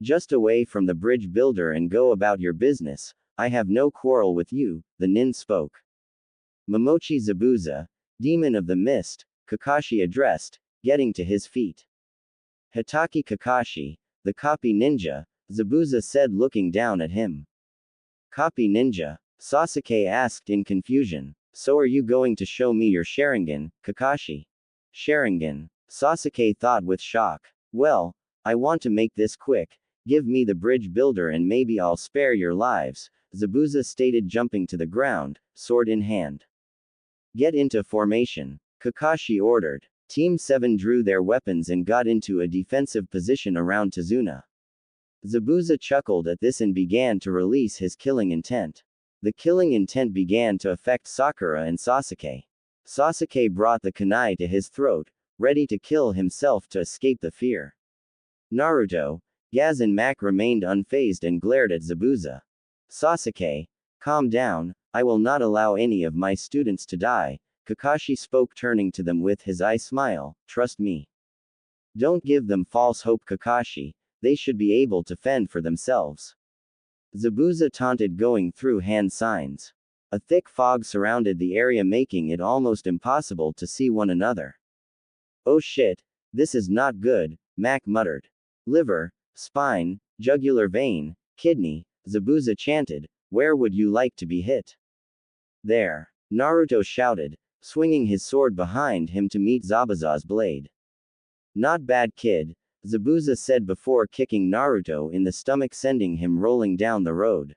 Just away from the bridge builder and go about your business, I have no quarrel with you, the nin spoke. Momochi Zabuza, demon of the mist, Kakashi addressed, getting to his feet. Hitaki Kakashi, the copy ninja, Zabuza said, looking down at him. Copy ninja? Sasuke asked in confusion. So are you going to show me your Sharingan, Kakashi? Sharingan? Sasuke thought with shock. Well, I want to make this quick. Give me the bridge builder and maybe I'll spare your lives, Zabuza stated, jumping to the ground, sword in hand. Get into formation, Kakashi ordered. Team 7 drew their weapons and got into a defensive position around Tazuna. Zabuza chuckled at this and began to release his killing intent. The killing intent began to affect Sakura and Sasuke. Sasuke brought the kunai to his throat, ready to kill himself to escape the fear. Naruto, Gaz and Mac remained unfazed and glared at Zabuza. Sasuke, calm down, I will not allow any of my students to die, Kakashi spoke, turning to them with his eye smile. Trust me. Don't give them false hope, Kakashi. They should be able to fend for themselves. Zabuza taunted, going through hand signs. A thick fog surrounded the area, making it almost impossible to see one another. Oh shit, this is not good, Mac muttered. Liver, spine, jugular vein, kidney, Zabuza chanted. Where would you like to be hit? There. Naruto shouted, swinging his sword behind him to meet Zabuza's blade. Not bad, kid, Zabuza said before kicking Naruto in the stomach, sending him rolling down the road.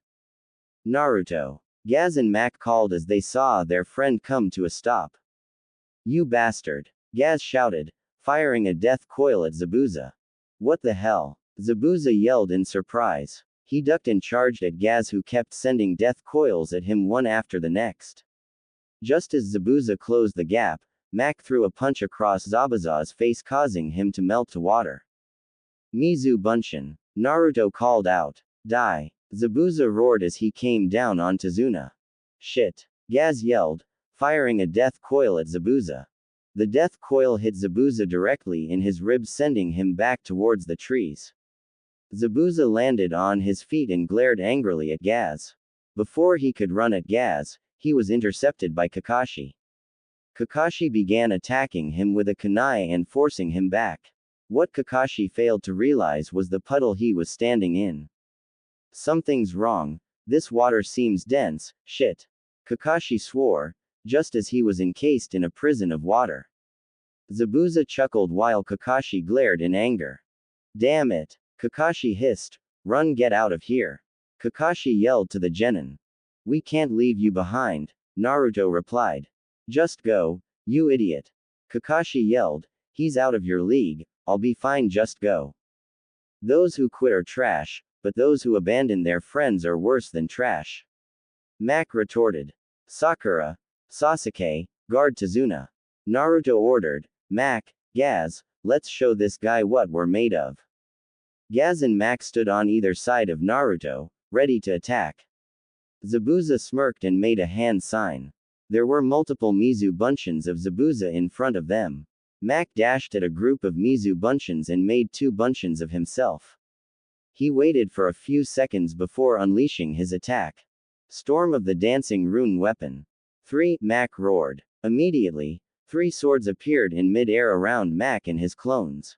Naruto. Gaz and Mac called as they saw their friend come to a stop. You bastard. Gaz shouted, firing a death coil at Zabuza. What the hell? Zabuza yelled in surprise. He ducked and charged at Gaz, who kept sending death coils at him one after the next. Just as Zabuza closed the gap, Mac threw a punch across Zabuza's face, causing him to melt to water. Mizu Bunshin. Naruto called out. Die. Zabuza roared as he came down on Tazuna. Shit. Gaz yelled, firing a death coil at Zabuza. The death coil hit Zabuza directly in his ribs, sending him back towards the trees. Zabuza landed on his feet and glared angrily at Gaz. Before he could run at Gaz, he was intercepted by Kakashi. Kakashi began attacking him with a kunai and forcing him back. What Kakashi failed to realize was the puddle he was standing in. Something's wrong, this water seems dense, shit. Kakashi swore, just as he was encased in a prison of water. Zabuza chuckled while Kakashi glared in anger. Damn it. Kakashi hissed, run, get out of here. Kakashi yelled to the genin. We can't leave you behind, Naruto replied. Just go, you idiot. Kakashi yelled, he's out of your league, I'll be fine, just go. Those who quit are trash, but those who abandon their friends are worse than trash. Mac retorted. Sakura, Sasuke, guard Tazuna. Naruto ordered. Mac, Gaz, let's show this guy what we're made of. Gaz and Mac stood on either side of Naruto, ready to attack. Zabuza smirked and made a hand sign. There were multiple Mizu Bunshins of Zabuza in front of them. Mac dashed at a group of Mizu Bunshins and made 2 Bunshins of himself. He waited for a few seconds before unleashing his attack. Storm of the Dancing Rune Weapon. 3, Mac roared. Immediately, 3 swords appeared in mid-air around Mac and his clones.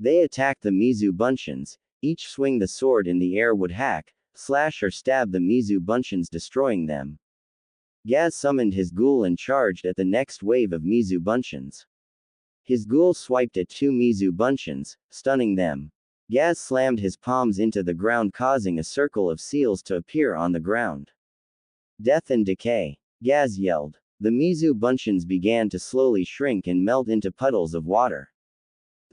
They attacked the Mizu Bunshins. Each swing the sword in the air would hack, slash or stab the Mizu Bunshins, destroying them. Gaz summoned his ghoul and charged at the next wave of Mizu Bunshins. His ghoul swiped at 2 Mizu Bunshins, stunning them. Gaz slammed his palms into the ground, causing a circle of seals to appear on the ground. Death and decay. Gaz yelled. The Mizu Bunshins began to slowly shrink and melt into puddles of water.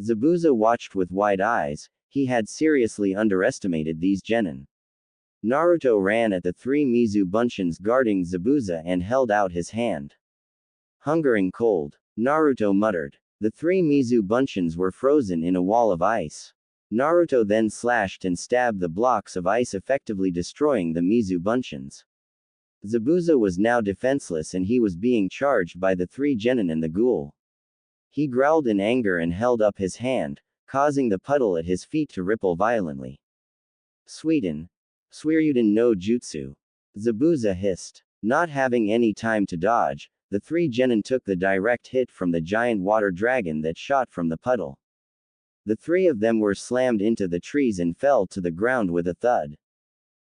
Zabuza watched with wide eyes. He had seriously underestimated these genin. Naruto ran at the 3 Mizu Bunshins guarding Zabuza and held out his hand. Hungering cold. Naruto muttered. The 3 Mizu Bunshins were frozen in a wall of ice. Naruto then slashed and stabbed the blocks of ice, effectively destroying the Mizu Bunshins. Zabuza was now defenseless and he was being charged by the 3 genin and the ghoul. He growled in anger and held up his hand, causing the puddle at his feet to ripple violently. Suiden no Jutsu. Zabuza hissed. Not having any time to dodge, the 3 genin took the direct hit from the giant water dragon that shot from the puddle. The 3 of them were slammed into the trees and fell to the ground with a thud.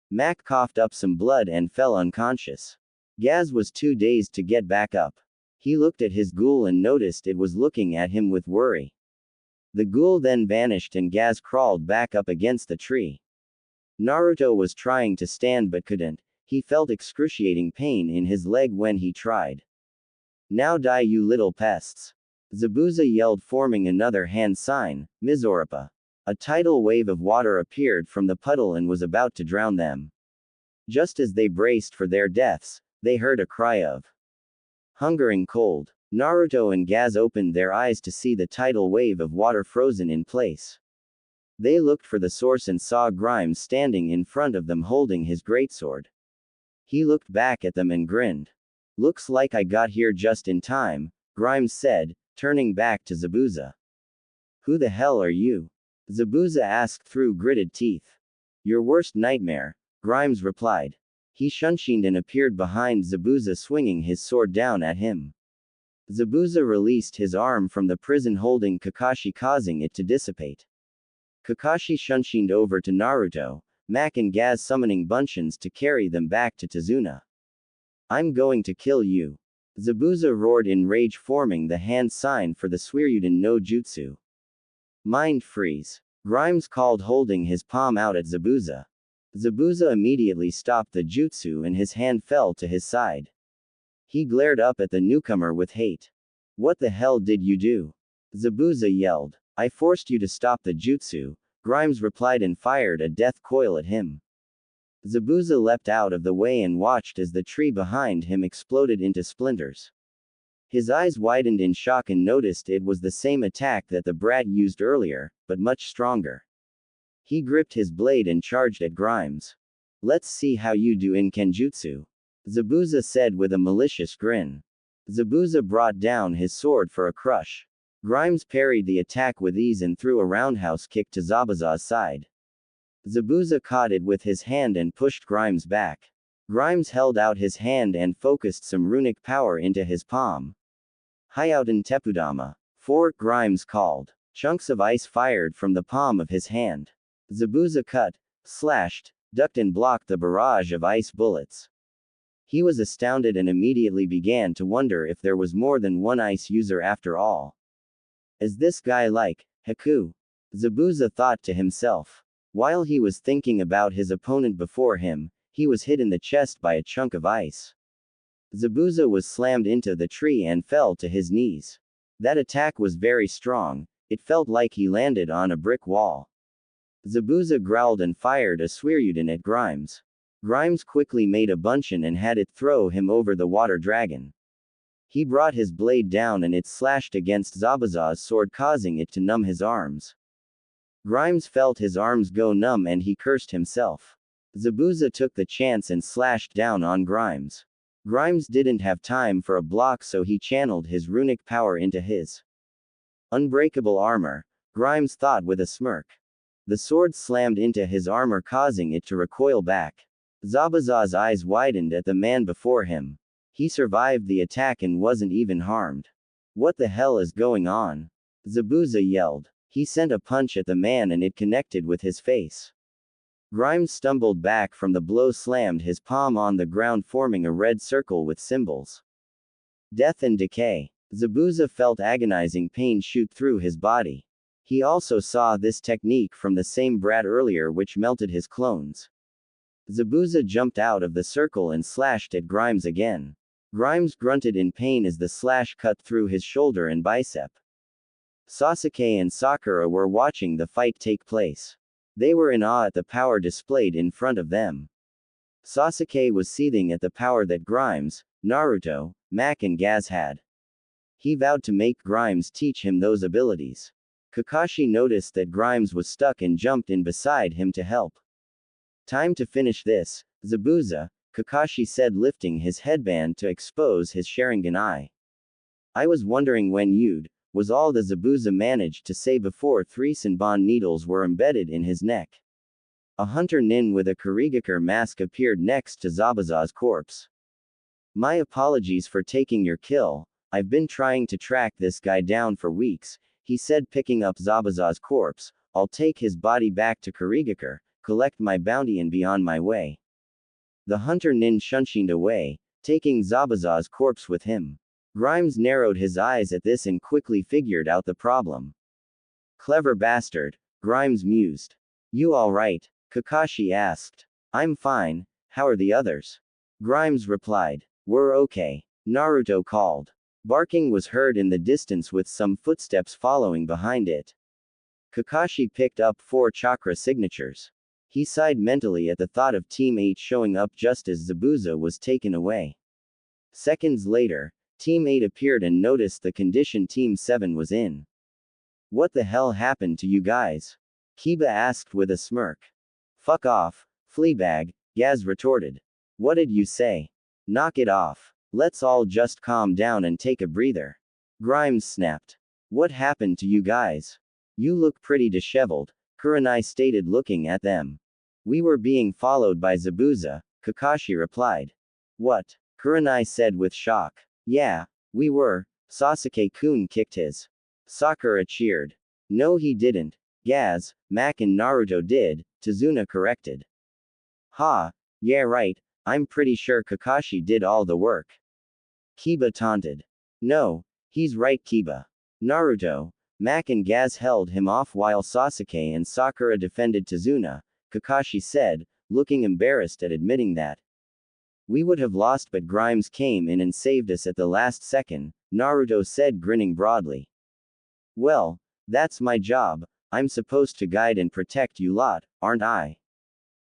Mac coughed up some blood and fell unconscious. Gaz was too dazed to get back up. He looked at his ghoul and noticed it was looking at him with worry. The ghoul then vanished and Gaz crawled back up against the tree. Naruto was trying to stand but couldn't. He felt excruciating pain in his leg when he tried. Now die, you little pests. Zabuza yelled, forming another hand sign, Mizoripa. A tidal wave of water appeared from the puddle and was about to drown them. Just as they braced for their deaths, they heard a cry of hungering cold. Naruto and Gaz opened their eyes to see the tidal wave of water frozen in place. They looked for the source and saw Grimes standing in front of them holding his greatsword. He looked back at them and grinned. Looks like I got here just in time, Grimes said, turning back to Zabuza. Who the hell are you? Zabuza asked through gritted teeth. Your worst nightmare, Grimes replied. He shunshined and appeared behind Zabuza swinging his sword down at him. Zabuza released his arm from the prison holding Kakashi, causing it to dissipate. Kakashi shunshined over to Naruto, Mac and Gaz summoning Bunshins to carry them back to Tazuna. I'm going to kill you. Zabuza roared in rage, forming the hand sign for the Suiryuden no Jutsu. Mind freeze. Grimes called, holding his palm out at Zabuza. Zabuza immediately stopped the jutsu and his hand fell to his side. He glared up at the newcomer with hate. What the hell did you do? Zabuza yelled. I forced you to stop the jutsu, Grimes replied and fired a death coil at him. Zabuza leapt out of the way and watched as the tree behind him exploded into splinters. His eyes widened in shock and noticed it was the same attack that the brat used earlier, but much stronger. He gripped his blade and charged at Grimes. Let's see how you do in Kenjutsu, Zabuza said with a malicious grin. Zabuza brought down his sword for a crush. Grimes parried the attack with ease and threw a roundhouse kick to Zabuza's side. Zabuza caught it with his hand and pushed Grimes back. Grimes held out his hand and focused some runic power into his palm. Hyouten Tepudama. 4, Grimes called. Chunks of ice fired from the palm of his hand. Zabuza cut, slashed, ducked and blocked the barrage of ice bullets. He was astounded and immediately began to wonder if there was more than one ice user after all. Is this guy like Haku? Zabuza thought to himself. While he was thinking about his opponent before him, he was hit in the chest by a chunk of ice. Zabuza was slammed into the tree and fell to his knees. That attack was very strong, it felt like he landed on a brick wall. Zabuza growled and fired a Suiryuden at Grimes. Grimes quickly made a bunshin and had it throw him over the water dragon. He brought his blade down and it slashed against Zabuza's sword, causing it to numb his arms. Grimes felt his arms go numb and he cursed himself. Zabuza took the chance and slashed down on Grimes. Grimes didn't have time for a block, so he channeled his runic power into his unbreakable armor, Grimes thought with a smirk. The sword slammed into his armor, causing it to recoil back. Zabuza's eyes widened at the man before him. He survived the attack and wasn't even harmed. What the hell is going on? Zabuza yelled. He sent a punch at the man and it connected with his face. Grimes stumbled back from the blow, slammed his palm on the ground, forming a red circle with symbols. Death and decay. Zabuza felt agonizing pain shoot through his body. He also saw this technique from the same brat earlier, which melted his clones. Zabuza jumped out of the circle and slashed at Grimes again. Grimes grunted in pain as the slash cut through his shoulder and bicep. Sasuke and Sakura were watching the fight take place. They were in awe at the power displayed in front of them. Sasuke was seething at the power that Grimes, Naruto, Mac and Gaz had. He vowed to make Grimes teach him those abilities. Kakashi noticed that Grimes was stuck and jumped in beside him to help. Time to finish this, Zabuza, Kakashi said, lifting his headband to expose his Sharingan eye. I was wondering when you'd, was all the Zabuza managed to say before 3 Senbon needles were embedded in his neck. A hunter nin with a Kurigakure mask appeared next to Zabuza's corpse. My apologies for taking your kill, I've been trying to track this guy down for weeks, he said, picking up Zabuza's corpse. I'll take his body back to Kurigakure, collect my bounty and be on my way. The hunter nin shunshined away, taking Zabuza's corpse with him. Grimes narrowed his eyes at this and quickly figured out the problem. Clever bastard, Grimes mused. You alright? Kakashi asked. I'm fine, how are the others? Grimes replied. We're okay. Naruto called. Barking was heard in the distance with some footsteps following behind it. Kakashi picked up 4 chakra signatures. He sighed mentally at the thought of Team 8 showing up just as Zabuza was taken away. Seconds later, Team 8 appeared and noticed the condition Team 7 was in. What the hell happened to you guys? Kiba asked with a smirk. Fuck off, Fleabag, Gaz retorted. What did you say? Knock it off. Let's all just calm down and take a breather. Grimes snapped. What happened to you guys? You look pretty disheveled, Kurenai stated looking at them. We were being followed by Zabuza, Kakashi replied. What? Kurenai said with shock. Yeah, we were. Sasuke-kun kicked his. Sakura cheered. No he didn't. Gaz, Mac and Naruto did, Tazuna corrected. Ha, yeah right, I'm pretty sure Kakashi did all the work. Kiba taunted. No, he's right Kiba. Naruto, Mac and Gaz held him off while Sasuke and Sakura defended Tazuna, Kakashi said, looking embarrassed at admitting that. We would have lost but Grimes came in and saved us at the last second, Naruto said grinning broadly. Well, that's my job, I'm supposed to guide and protect you lot, aren't I?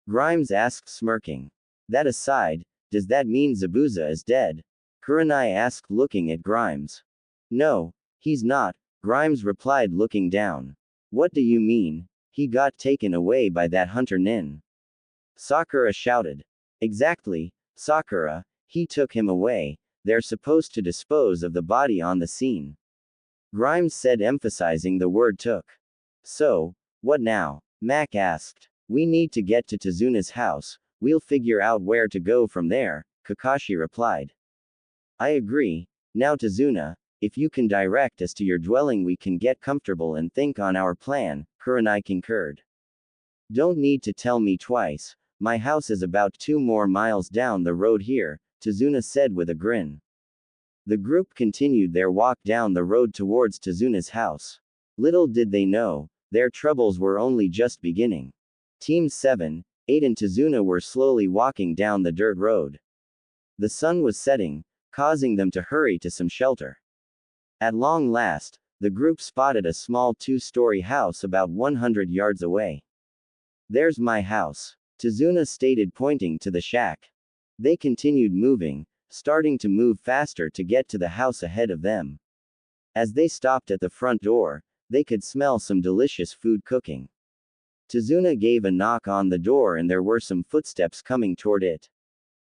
Grimes asked smirking. That aside, does that mean Zabuza is dead? Kurenai asked looking at Grimes. No, he's not, Grimes replied looking down. What do you mean? He got taken away by that hunter Nin. Sakura shouted. Exactly, Sakura, he took him away, they're supposed to dispose of the body on the scene. Grimes said emphasizing the word took. So, what now? Mac asked. We need to get to Tazuna's house, we'll figure out where to go from there, Kakashi replied. I agree, now Tazuna, if you can direct us to your dwelling we can get comfortable and think on our plan, Kurenai concurred. Don't need to tell me twice, my house is about 2 more miles down the road here, Tazuna said with a grin. The group continued their walk down the road towards Tazuna's house. Little did they know, their troubles were only just beginning. Teams 7, 8 and Tazuna were slowly walking down the dirt road. The sun was setting, causing them to hurry to some shelter. At long last, the group spotted a small 2-story house about 100 yards away. There's my house, Tazuna stated pointing to the shack. They continued moving, starting to move faster to get to the house ahead of them. As they stopped at the front door, they could smell some delicious food cooking. Tazuna gave a knock on the door and there were some footsteps coming toward it.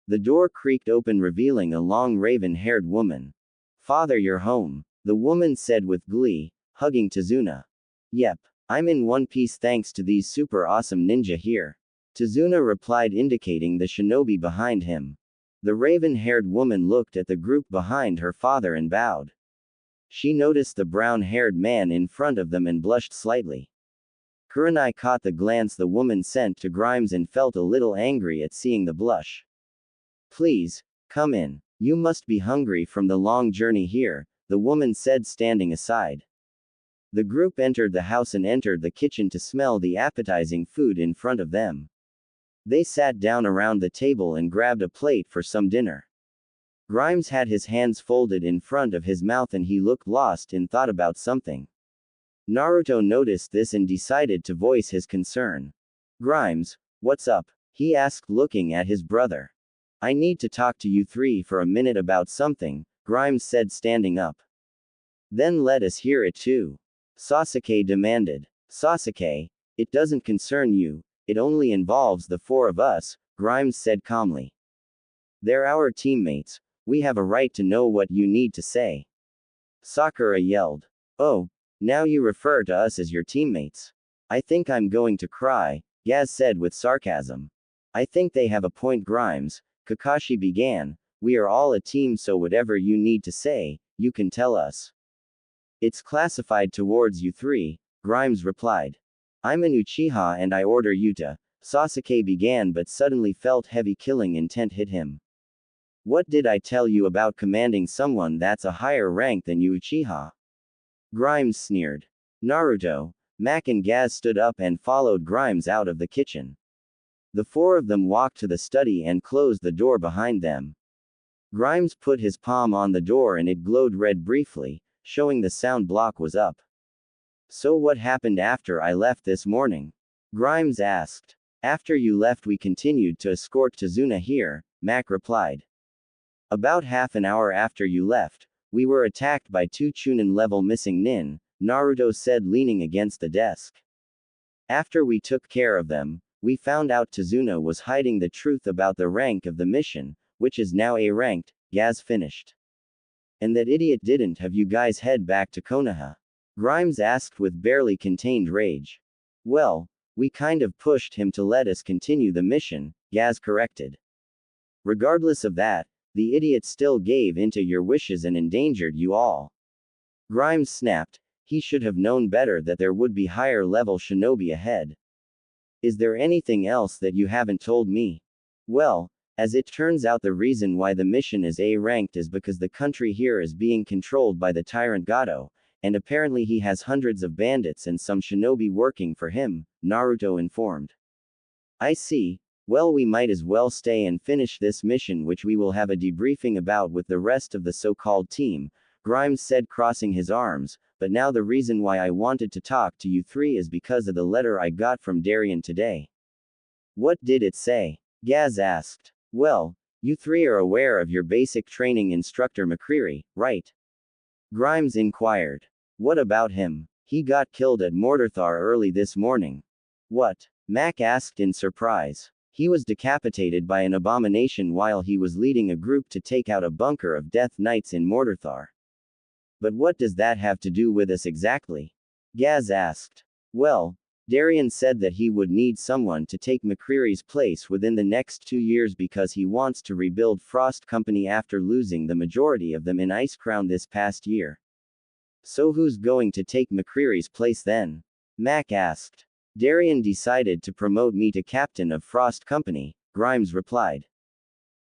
The door creaked open revealing a long raven-haired woman. Father, you're home, the woman said with glee, hugging Tazuna. Yep, I'm in one piece thanks to these super awesome ninja here. Tazuna replied indicating the shinobi behind him. The raven-haired woman looked at the group behind her father and bowed. She noticed the brown-haired man in front of them and blushed slightly. Kurenai caught the glance the woman sent to Grimes and felt a little angry at seeing the blush. Please, come in. You must be hungry from the long journey here, the woman said standing aside. The group entered the house and entered the kitchen to smell the appetizing food in front of them. They sat down around the table and grabbed a plate for some dinner. Grimes had his hands folded in front of his mouth and he looked lost in thought about something. Naruto noticed this and decided to voice his concern. Grimes, what's up? He asked looking at his brother. I need to talk to you three for a minute about something, Grimes said standing up. Then let us hear it too. Sasuke demanded. Sasuke, it doesn't concern you, it only involves the 4 of us, Grimes said calmly. They're our teammates, we have a right to know what you need to say. Sakura yelled. Oh, now you refer to us as your teammates. I think I'm going to cry, Gaz said with sarcasm. I think they have a point Grimes, Kakashi began, we are all a team so whatever you need to say, you can tell us. It's classified towards you 3, Grimes replied. I'm an Uchiha and I order you to, Sasuke began but suddenly felt heavy killing intent hit him. What did I tell you about commanding someone that's a higher rank than you Uchiha? Grimes sneered. Naruto, Mac and Gaz stood up and followed Grimes out of the kitchen. The 4 of them walked to the study and closed the door behind them. Grimes put his palm on the door and it glowed red briefly, showing the sound block was up. So what happened after I left this morning? Grimes asked. After you left we continued to escort Tazuna here, Mac replied. About half an hour after you left, we were attacked by 2 Chunin-level missing nin, Naruto said leaning against the desk. After we took care of them, we found out Tazuna was hiding the truth about the rank of the mission, which is now A-ranked, Gaz finished. And that idiot didn't have you guys head back to Konoha? Grimes asked with barely contained rage. Well, we kind of pushed him to let us continue the mission, Gaz corrected. Regardless of that, the idiot still gave in to your wishes and endangered you all. Grimes snapped. He should have known better that there would be higher level shinobi ahead. Is there anything else that you haven't told me? Well, as it turns out, the reason why the mission is A-ranked is because the country here is being controlled by the tyrant Gato, and apparently he has hundreds of bandits and some shinobi working for him, Naruto informed. I see. Well, we might as well stay and finish this mission, which we will have a debriefing about with the rest of the so-called team, Grimes said, crossing his arms. But now the reason why I wanted to talk to you three is because of the letter I got from Darien today. What did it say? Gaz asked. Well, you three are aware of your basic training instructor McCreary, right? Grimes inquired. What about him? He got killed at Mortarthar early this morning. What? Mac asked in surprise. He was decapitated by an abomination while he was leading a group to take out a bunker of Death Knights in Mortarthar. But what does that have to do with us exactly? Gaz asked. Well, Darien said that he would need someone to take McCreary's place within the next 2 years because he wants to rebuild Frost Company after losing the majority of them in Icecrown this past year. So who's going to take McCreary's place then? Mac asked. Darien decided to promote me to captain of Frost Company, Grimes replied.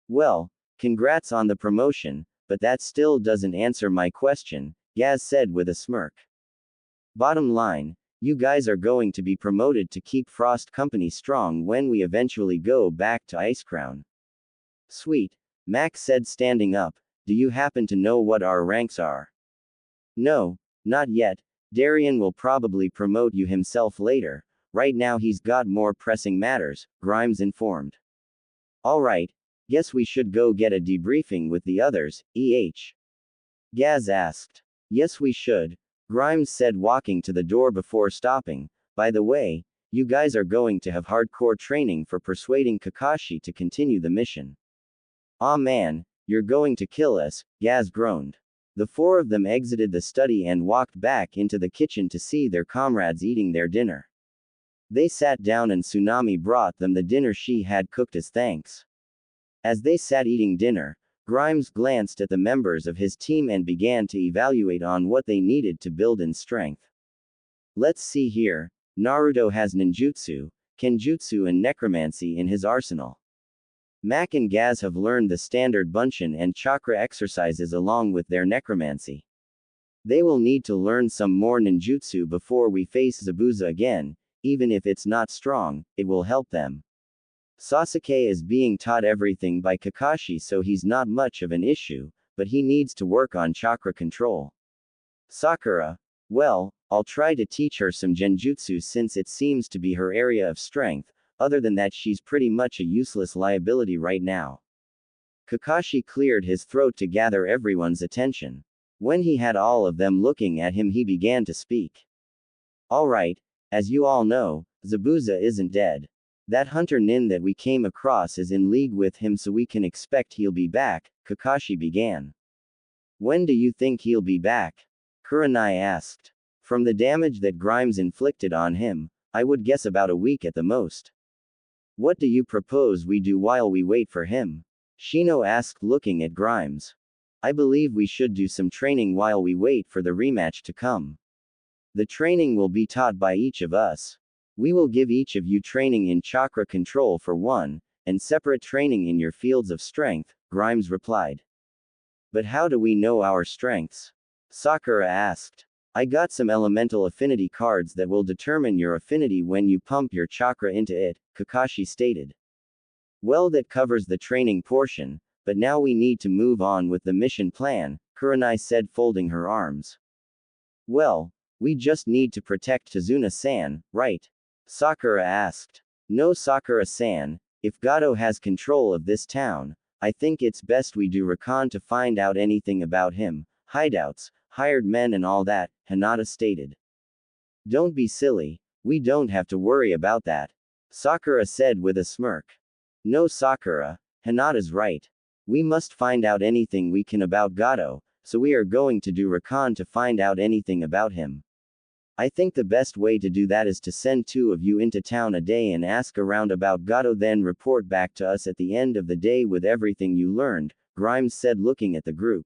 Well, congrats on the promotion, but that still doesn't answer my question, Gaz said with a smirk. Bottom line, you guys are going to be promoted to keep Frost Company strong when we eventually go back to Icecrown. Sweet, Max said, standing up. Do you happen to know what our ranks are? No, not yet. Darien will probably promote you himself later. Right now he's got more pressing matters, Grimes informed. Alright, guess we should go get a debriefing with the others, Gaz asked. Yes, we should, Grimes said, walking to the door before stopping. By the way, you guys are going to have hardcore training for persuading Kakashi to continue the mission. Aw man, you're going to kill us, Gaz groaned. The four of them exited the study and walked back into the kitchen to see their comrades eating their dinner. They sat down and Tsunami brought them the dinner she had cooked as thanks. As they sat eating dinner, Grimes glanced at the members of his team and began to evaluate on what they needed to build in strength. Let's see here, Naruto has ninjutsu, kenjutsu and necromancy in his arsenal. Mac and Gaz have learned the standard bunshin and chakra exercises along with their necromancy. They will need to learn some more ninjutsu before we face Zabuza again, even if it's not strong, it will help them. Sasuke is being taught everything by Kakashi, so he's not much of an issue, but he needs to work on chakra control. Sakura, well, I'll try to teach her some genjutsu since it seems to be her area of strength. Other than that, she's pretty much a useless liability right now. Kakashi cleared his throat to gather everyone's attention. When he had all of them looking at him, he began to speak. Alright, as you all know, Zabuza isn't dead. That hunter nin that we came across is in league with him, so we can expect he'll be back, Kakashi began. When do you think he'll be back? Kurenai asked. From the damage that Grimes inflicted on him, I would guess about a week at the most. What do you propose we do while we wait for him? Shino asked, looking at Grimes. I believe we should do some training while we wait for the rematch to come. The training will be taught by each of us. We will give each of you training in chakra control for one, and separate training in your fields of strength, Grimes replied. But how do we know our strengths? Sakura asked. I got some elemental affinity cards that will determine your affinity when you pump your chakra into it, Kakashi stated. Well, that covers the training portion, but now we need to move on with the mission plan, Kurenai said, folding her arms. Well, we just need to protect Tazuna-san, right? Sakura asked. No, Sakura-san, if Gato has control of this town, I think it's best we do recon to find out anything about him, hideouts, hired men and all that, Hinata stated. Don't be silly, we don't have to worry about that, Sakura said with a smirk. No, Sakura, Hinata's right. We must find out anything we can about Gato, so we are going to do recon to find out anything about him. I think the best way to do that is to send 2 of you into town a day and ask around about Gato, then report back to us at the end of the day with everything you learned, Grimes said, looking at the group.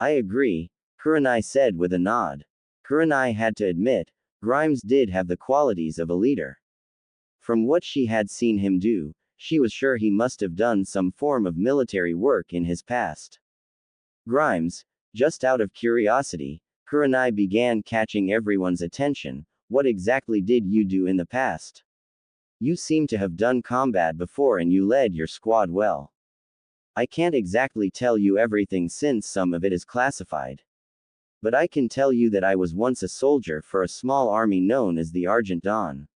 I agree, Kurenai said with a nod. Kurenai had to admit, Grimes did have the qualities of a leader. From what she had seen him do, she was sure he must have done some form of military work in his past. Grimes, just out of curiosity, Kurenai began catching everyone's attention. What exactly did you do in the past? You seem to have done combat before and you led your squad well. I can't exactly tell you everything since some of it is classified. But I can tell you that I was once a soldier for a small army known as the Argent Dawn.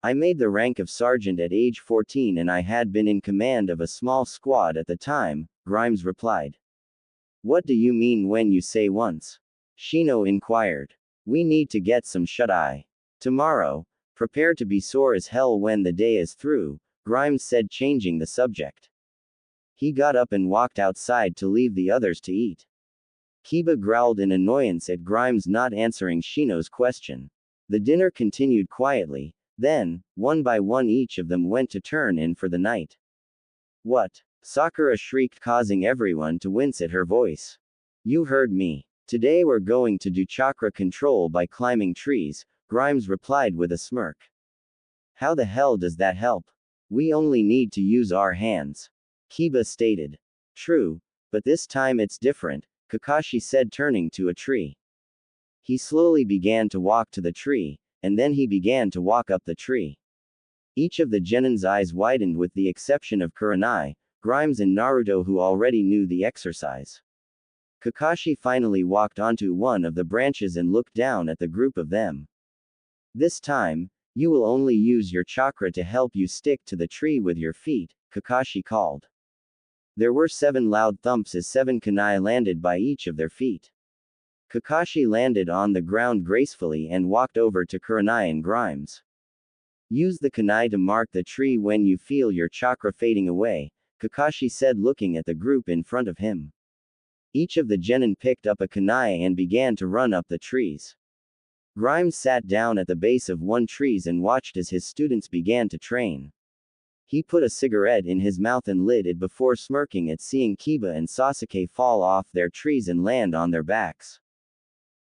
I made the rank of sergeant at age 14 and I had been in command of a small squad at the time, Grimes replied. What do you mean when you say once? Shino inquired. We need to get some shut-eye. Tomorrow, prepare to be sore as hell when the day is through, Grimes said, changing the subject. He got up and walked outside to leave the others to eat. Kiba growled in annoyance at Grimes not answering Shino's question. The dinner continued quietly, then, one by one each of them went to turn in for the night. What? Sakura shrieked, causing everyone to wince at her voice. You heard me. Today we're going to do chakra control by climbing trees, Grimes replied with a smirk. How the hell does that help? We only need to use our hands. Kiba stated. True, but this time it's different, Kakashi said, turning to a tree. He slowly began to walk to the tree, and then he began to walk up the tree. Each of the Genin's eyes widened with the exception of Kurenai, Grimes and Naruto, who already knew the exercise. Kakashi finally walked onto one of the branches and looked down at the group of them. This time, you will only use your chakra to help you stick to the tree with your feet, Kakashi called. There were 7 loud thumps as 7 kunai landed by each of their feet. Kakashi landed on the ground gracefully and walked over to Kurenai and Grimes. Use the kunai to mark the tree when you feel your chakra fading away, Kakashi said, looking at the group in front of him. Each of the genin picked up a kunai and began to run up the trees. Grimes sat down at the base of one tree and watched as his students began to train. He put a cigarette in his mouth and lit it before smirking at seeing Kiba and Sasuke fall off their trees and land on their backs.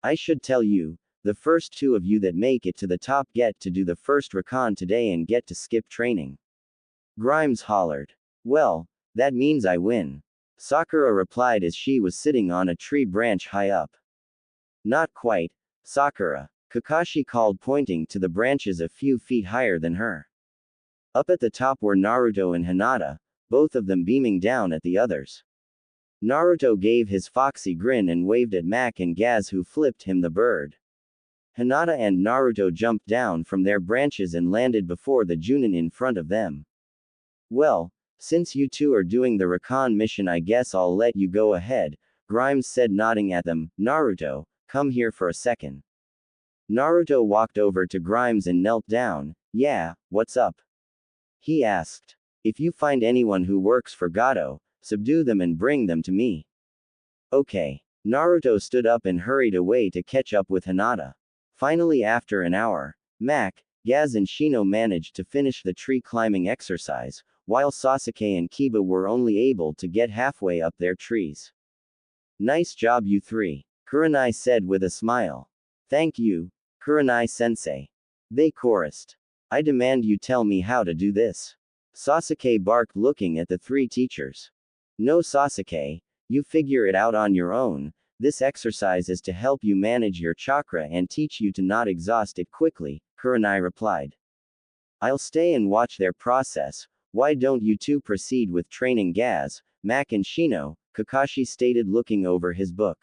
I should tell you, the first 2 of you that make it to the top get to do the first recon today and get to skip training. Grimes hollered. Well, that means I win. Sakura replied as she was sitting on a tree branch high up. Not quite, Sakura, Kakashi called, pointing to the branches a few feet higher than her. Up at the top were Naruto and Hinata, both of them beaming down at the others. Naruto gave his foxy grin and waved at Mac and Gaz, who flipped him the bird. Hinata and Naruto jumped down from their branches and landed before the Junin in front of them. Well, since you 2 are doing the recon mission, I guess I'll let you go ahead, Grimes said, nodding at them. Naruto, come here for a second. Naruto walked over to Grimes and knelt down. Yeah, what's up? He asked. If you find anyone who works for Gato, subdue them and bring them to me. Okay. Naruto stood up and hurried away to catch up with Hinata. Finally, after an hour, Mac, Gaz and Shino managed to finish the tree climbing exercise, while Sasuke and Kiba were only able to get halfway up their trees. Nice job, you 3, Kurenai said with a smile. Thank you, Kurenai-sensei. They chorused. I demand you tell me how to do this. Sasuke barked, looking at the 3 teachers. No, Sasuke, you figure it out on your own. This exercise is to help you manage your chakra and teach you to not exhaust it quickly, Kurenai replied. I'll stay and watch their process. Why don't you 2 proceed with training Gaz, Mac and Shino, Kakashi stated, looking over his book.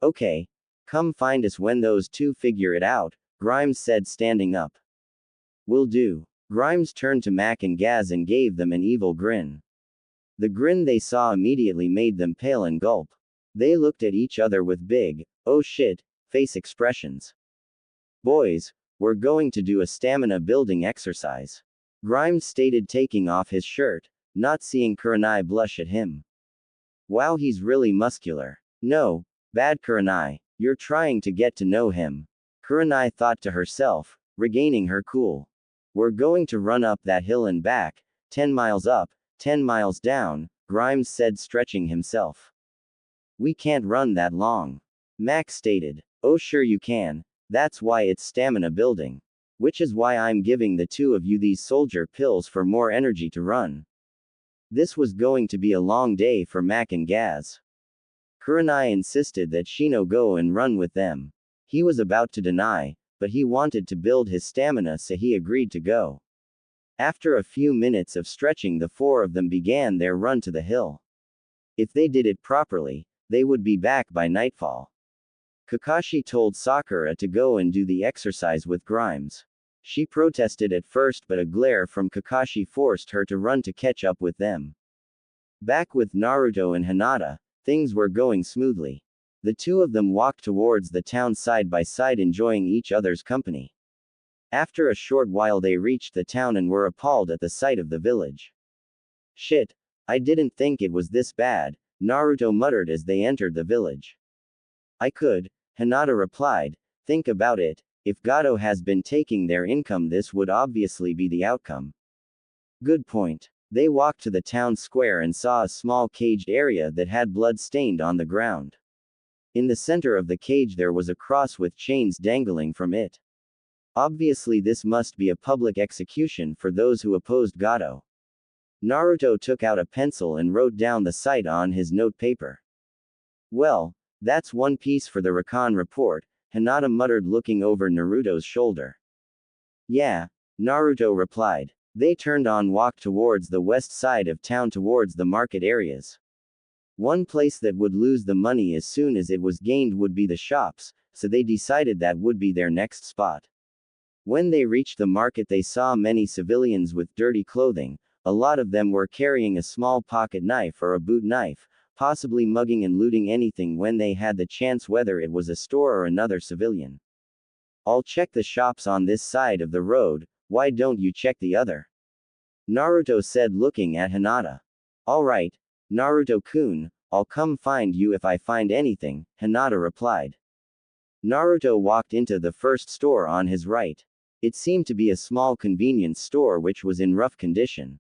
Okay. Come find us when those 2 figure it out, Grimes said, standing up. Will do. Grimes turned to Mac and Gaz and gave them an evil grin. The grin they saw immediately made them pale and gulp. They looked at each other with big, oh shit, face expressions. Boys, we're going to do a stamina building exercise. Grimes stated, taking off his shirt, not seeing Kurenai blush at him. Wow, he's really muscular. No, bad Kurenai. You're trying to get to know him. Kurenai thought to herself, regaining her cool. We're going to run up that hill and back, 10 miles up, 10 miles down, Grimes said, stretching himself. We can't run that long. Max stated. Oh, sure you can. That's why it's stamina building. Which is why I'm giving the two of you these soldier pills for more energy to run. This was going to be a long day for Mac and Gaz. Kurenai insisted that Shino go and run with them. He was about to deny, but he wanted to build his stamina, so he agreed to go. After a few minutes of stretching, the four of them began their run to the hill. If they did it properly, they would be back by nightfall. Kakashi told Sakura to go and do the exercise with Grimes. She protested at first, but a glare from Kakashi forced her to run to catch up with them. Back with Naruto and Hinata, things were going smoothly. The two of them walked towards the town side by side, enjoying each other's company. After a short while they reached the town and were appalled at the sight of the village. Shit, I didn't think it was this bad, Naruto muttered as they entered the village. I could, Hinata replied, think about it, if Gato has been taking their income, this would obviously be the outcome. Good point. They walked to the town square and saw a small caged area that had blood stained on the ground. In the center of the cage there was a cross with chains dangling from it. Obviously this must be a public execution for those who opposed Gato. Naruto took out a pencil and wrote down the site on his note paper. Well, that's one piece for the Rakan report, Hinata muttered, looking over Naruto's shoulder. Yeah, Naruto replied. They turned on walk towards the west side of town towards the market areas. One place that would lose the money as soon as it was gained would be the shops, so they decided that would be their next spot. When they reached the market they saw many civilians with dirty clothing. A lot of them were carrying a small pocket knife or a boot knife, possibly mugging and looting anything when they had the chance, whether it was a store or another civilian. I'll check the shops on this side of the road, why don't you check the other? Naruto said, looking at Hinata. Alright, Naruto-kun, I'll come find you if I find anything, Hinata replied. Naruto walked into the first store on his right. It seemed to be a small convenience store which was in rough condition.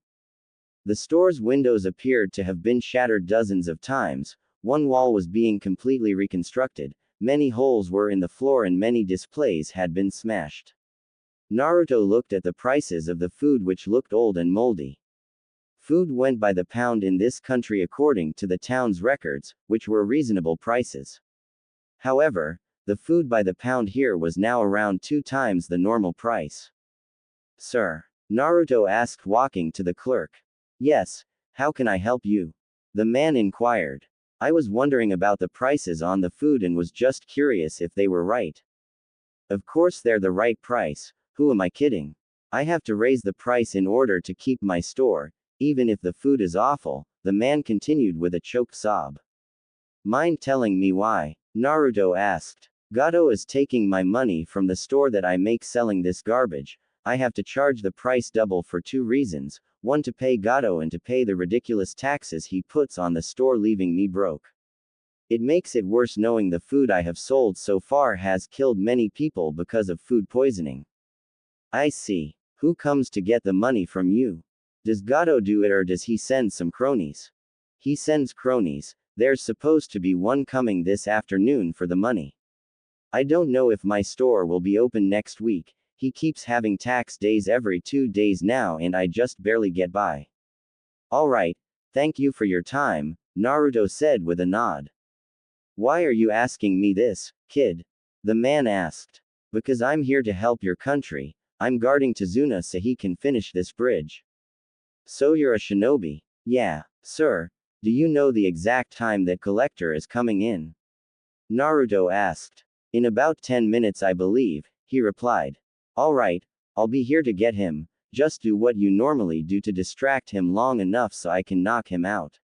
The store's windows appeared to have been shattered dozens of times, one wall was being completely reconstructed, many holes were in the floor and many displays had been smashed. Naruto looked at the prices of the food which looked old and moldy. Food went by the pound in this country according to the town's records, which were reasonable prices. However, the food by the pound here was now around 2 times the normal price. Sir? Naruto asked, walking to the clerk. Yes, how can I help you? The man inquired. I was wondering about the prices on the food and was just curious if they were right. Of course they're the right price, who am I kidding? I have to raise the price in order to keep my store, even if the food is awful, the man continued with a choked sob. Mind telling me why? Naruto asked. Gato is taking my money from the store that I make selling this garbage. I have to charge the price double for 2 reasons, one to pay Gato and to pay the ridiculous taxes he puts on the store, leaving me broke. It makes it worse knowing the food I have sold so far has killed many people because of food poisoning. I see. Who comes to get the money from you? Does Gato do it or does he send some cronies? He sends cronies. There's supposed to be one coming this afternoon for the money. I don't know if my store will be open next week. He keeps having tax days every 2 days now and I just barely get by. Alright, thank you for your time, Naruto said with a nod. Why are you asking me this, kid? The man asked. Because I'm here to help your country. I'm guarding Tazuna so he can finish this bridge. So you're a shinobi? Yeah, sir. Do you know the exact time that collector is coming in? Naruto asked. In about 10 minutes I believe, he replied. Alright, I'll be here to get him, just do what you normally do to distract him long enough so I can knock him out.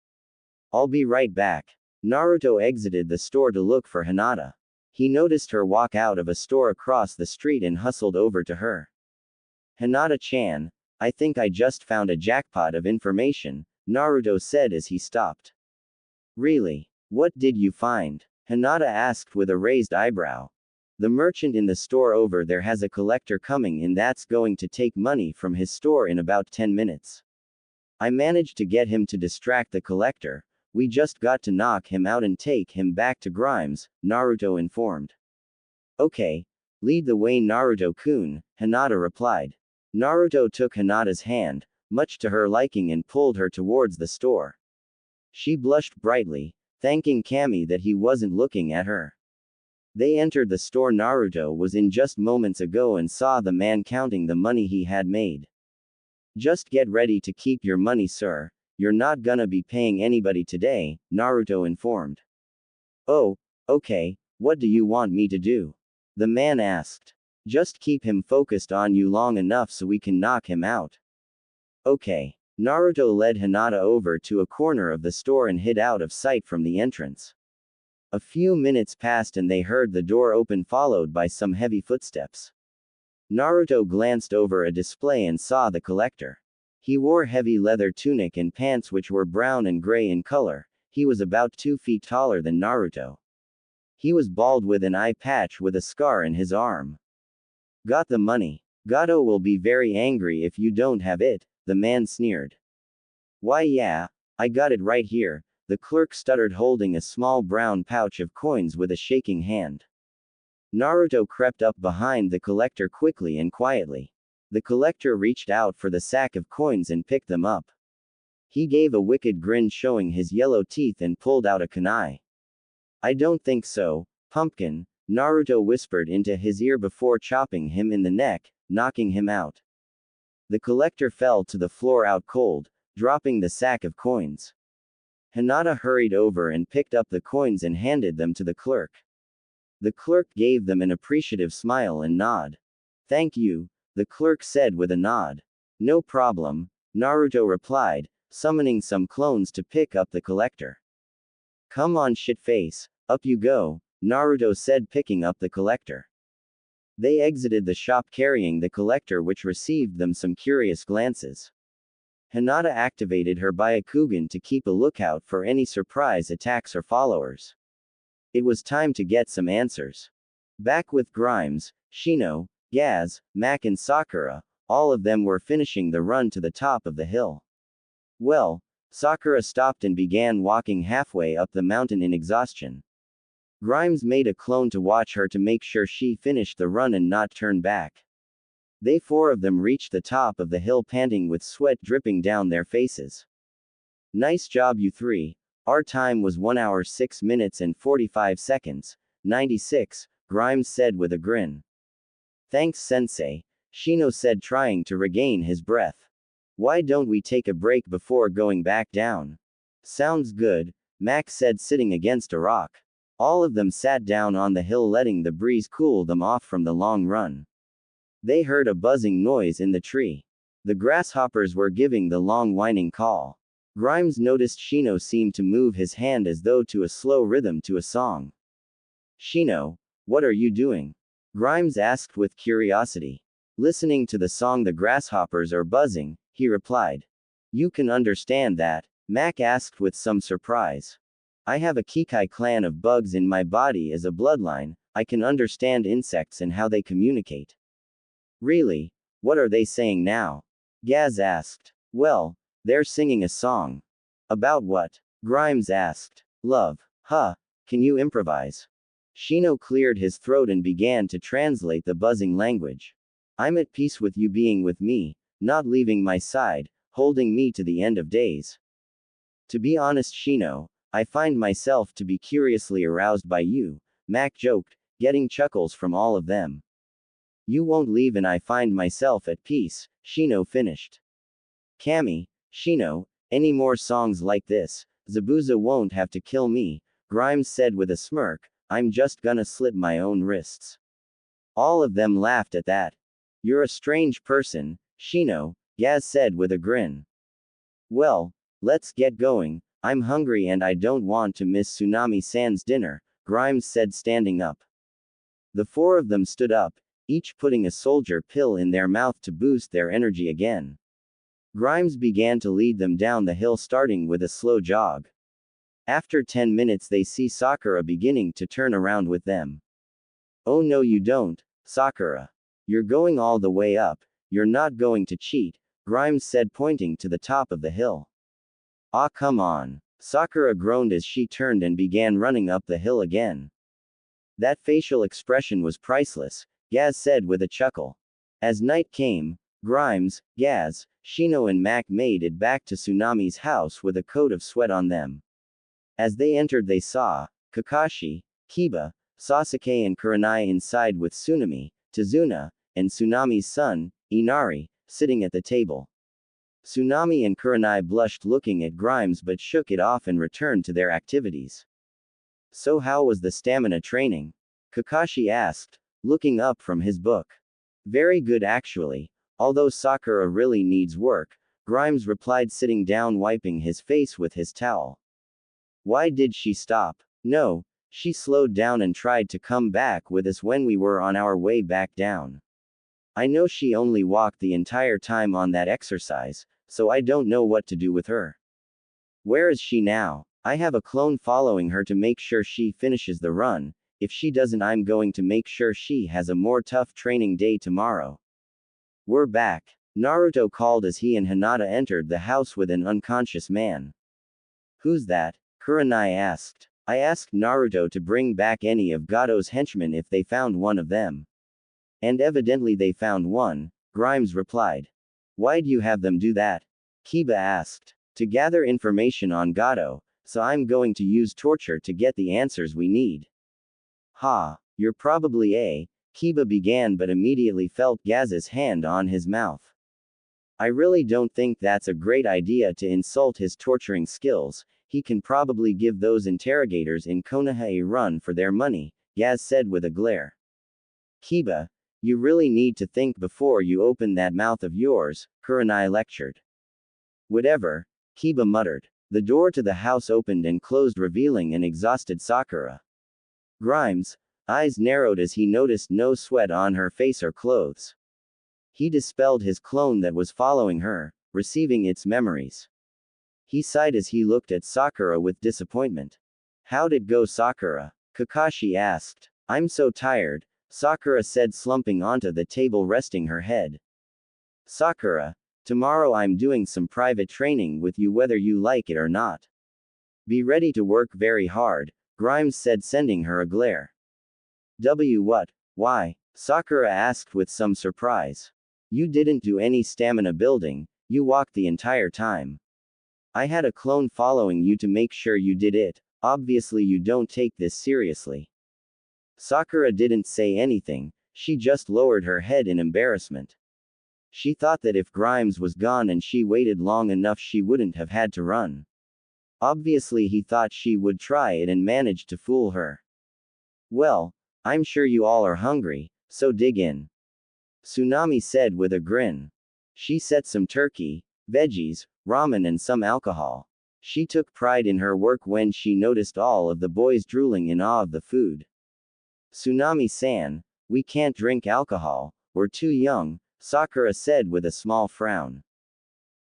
I'll be right back. Naruto exited the store to look for Hinata. He noticed her walk out of a store across the street and hustled over to her. Hinata-chan, I think I just found a jackpot of information, Naruto said as he stopped. Really? What did you find? Hinata asked with a raised eyebrow. The merchant in the store over there has a collector coming in that's going to take money from his store in about 10 minutes. I managed to get him to distract the collector. We just got to knock him out and take him back to Grimes, Naruto informed. Okay. Lead the way, Naruto-kun, Hinata replied. Naruto took Hinata's hand, much to her liking, and pulled her towards the store. She blushed brightly, thanking Kami that he wasn't looking at her. They entered the store Naruto was in just moments ago and saw the man counting the money he had made. Just get ready to keep your money, sir. You're not gonna be paying anybody today, Naruto informed. Oh, okay, what do you want me to do? The man asked. Just keep him focused on you long enough so we can knock him out. Okay. Naruto led Hinata over to a corner of the store and hid out of sight from the entrance. A few minutes passed and they heard the door open, followed by some heavy footsteps. Naruto glanced over a display and saw the collector. He wore heavy leather tunic and pants which were brown and gray in color. He was about 2 feet taller than Naruto. He was bald with an eye patch with a scar in his arm. Got the money. Gato will be very angry if you don't have it, the man sneered. Why yeah, I got it right here, the clerk stuttered, holding a small brown pouch of coins with a shaking hand. Naruto crept up behind the collector quickly and quietly. The collector reached out for the sack of coins and picked them up. He gave a wicked grin showing his yellow teeth and pulled out a kunai. I don't think so, pumpkin, Naruto whispered into his ear before chopping him in the neck, knocking him out. The collector fell to the floor out cold, dropping the sack of coins. Hinata hurried over and picked up the coins and handed them to the clerk. The clerk gave them an appreciative smile and nod. Thank you, the clerk said with a nod. No problem, Naruto replied, summoning some clones to pick up the collector. Come on, shitface, up you go, Naruto said, picking up the collector. They exited the shop carrying the collector, which received them some curious glances. Hinata activated her Byakugan to keep a lookout for any surprise attacks or followers. It was time to get some answers. Back with Grimes, Shino, Gaz, Mac and Sakura, all of them were finishing the run to the top of the hill. Well, Sakura stopped and began walking halfway up the mountain in exhaustion. Grimes made a clone to watch her to make sure she finished the run and not turn back. They 4 of them reached the top of the hill panting with sweat dripping down their faces. Nice job, you 3. Our time was 1 hour 6 minutes and 45 seconds, 96, Grimes said with a grin. Thanks, sensei, Shino said, trying to regain his breath. Why don't we take a break before going back down? Sounds good, Mac said, sitting against a rock. All of them sat down on the hill, letting the breeze cool them off from the long run. They heard a buzzing noise in the tree. The grasshoppers were giving the long whining call. Grimes noticed Shino seemed to move his hand as though to a slow rhythm to a song. Shino, what are you doing? Grimes asked with curiosity. Listening to the song the grasshoppers are buzzing, he replied. You can understand that? Mac asked with some surprise. I have a Kikai clan of bugs in my body as a bloodline. I can understand insects and how they communicate. Really? What are they saying now? Gaz asked. Well, they're singing a song. About what? Grimes asked. Love. Huh. Can you improvise? Shino cleared his throat and began to translate the buzzing language. I'm at peace with you being with me, not leaving my side, holding me to the end of days. To be honest, Shino, I find myself to be curiously aroused by you, Mac joked, getting chuckles from all of them. You won't leave and I find myself at peace, Shino finished. Kami, Shino, any more songs like this, Zabuza won't have to kill me, Grimes said with a smirk, I'm just gonna slit my own wrists. All of them laughed at that. You're a strange person, Shino, Gaz said with a grin. Well, let's get going, I'm hungry and I don't want to miss Tsunami-san's dinner, Grimes said, standing up. The 4 of them stood up, each putting a soldier pill in their mouth to boost their energy again. Grimes began to lead them down the hill, starting with a slow jog. After 10 minutes, they see Sakura beginning to turn around with them. Oh no, you don't, Sakura. You're going all the way up, you're not going to cheat, Grimes said, pointing to the top of the hill. Ah, come on. Sakura groaned as she turned and began running up the hill again. That facial expression was priceless, Gaz said with a chuckle. As night came, Grimes, Gaz, Shino and Mac made it back to Tsunami's house with a coat of sweat on them. As they entered, they saw Kakashi, Kiba, Sasuke and Kurenai inside with Tsunami, Tazuna, and Tsunami's son, Inari, sitting at the table. Tsunami and Kurenai blushed looking at Grimes but shook it off and returned to their activities. So how was the stamina training? Kakashi asked, looking up from his book. Very good actually, although Sakura really needs work, Grimes replied, sitting down wiping his face with his towel. Why did she stop? No, she slowed down and tried to come back with us when we were on our way back down. I know she only walked the entire time on that exercise, so I don't know what to do with her. Where is she now? I have a clone following her to make sure she finishes the run. If she doesn't, I'm going to make sure she has a more tough training day tomorrow. We're back, Naruto called as he and Hinata entered the house with an unconscious man. Who's that? Kurenai asked. I asked Naruto to bring back any of Gato's henchmen if they found one of them. And evidently they found one, Grimes replied. Why'd you have them do that? Kiba asked. To gather information on Gato, so I'm going to use torture to get the answers we need. Ha, you're probably a, Kiba began but immediately felt Gaz's hand on his mouth. I really don't think that's a great idea to insult his torturing skills. He can probably give those interrogators in Konoha a run for their money, Gaz said with a glare. Kiba, you really need to think before you open that mouth of yours, Kurenai lectured. Whatever, Kiba muttered. The door to the house opened and closed, revealing an exhausted Sakura. Grimes' eyes narrowed as he noticed no sweat on her face or clothes. He dispelled his clone that was following her, receiving its memories. He sighed as he looked at Sakura with disappointment. How'd it go, Sakura? Kakashi asked. I'm so tired, Sakura said, slumping onto the table, resting her head. Sakura, tomorrow I'm doing some private training with you whether you like it or not. Be ready to work very hard, Grimes said, sending her a glare. What? Why? Sakura asked with some surprise. You didn't do any stamina building, you walked the entire time. I had a clone following you to make sure you did it, obviously you don't take this seriously. Sakura didn't say anything, she just lowered her head in embarrassment. She thought that if Grimes was gone and she waited long enough she wouldn't have had to run. Obviously he thought she would try it and managed to fool her. Well, I'm sure you all are hungry, so dig in. Tsunami said with a grin. She set some turkey, veggies, ramen and some alcohol. She took pride in her work when she noticed all of the boys drooling in awe of the food. Tsunami-san, we can't drink alcohol, we're too young, Sakura said with a small frown.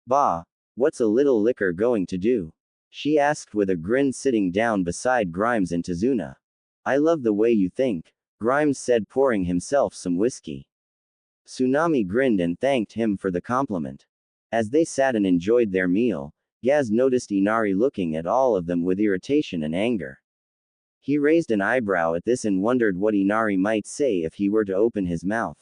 Bah, what's a little liquor going to do? She asked with a grin, sitting down beside Grimes and Tazuna. I love the way you think, Grimes said, pouring himself some whiskey. Tsunami grinned and thanked him for the compliment. As they sat and enjoyed their meal, Gaz noticed Inari looking at all of them with irritation and anger. He raised an eyebrow at this and wondered what Inari might say if he were to open his mouth.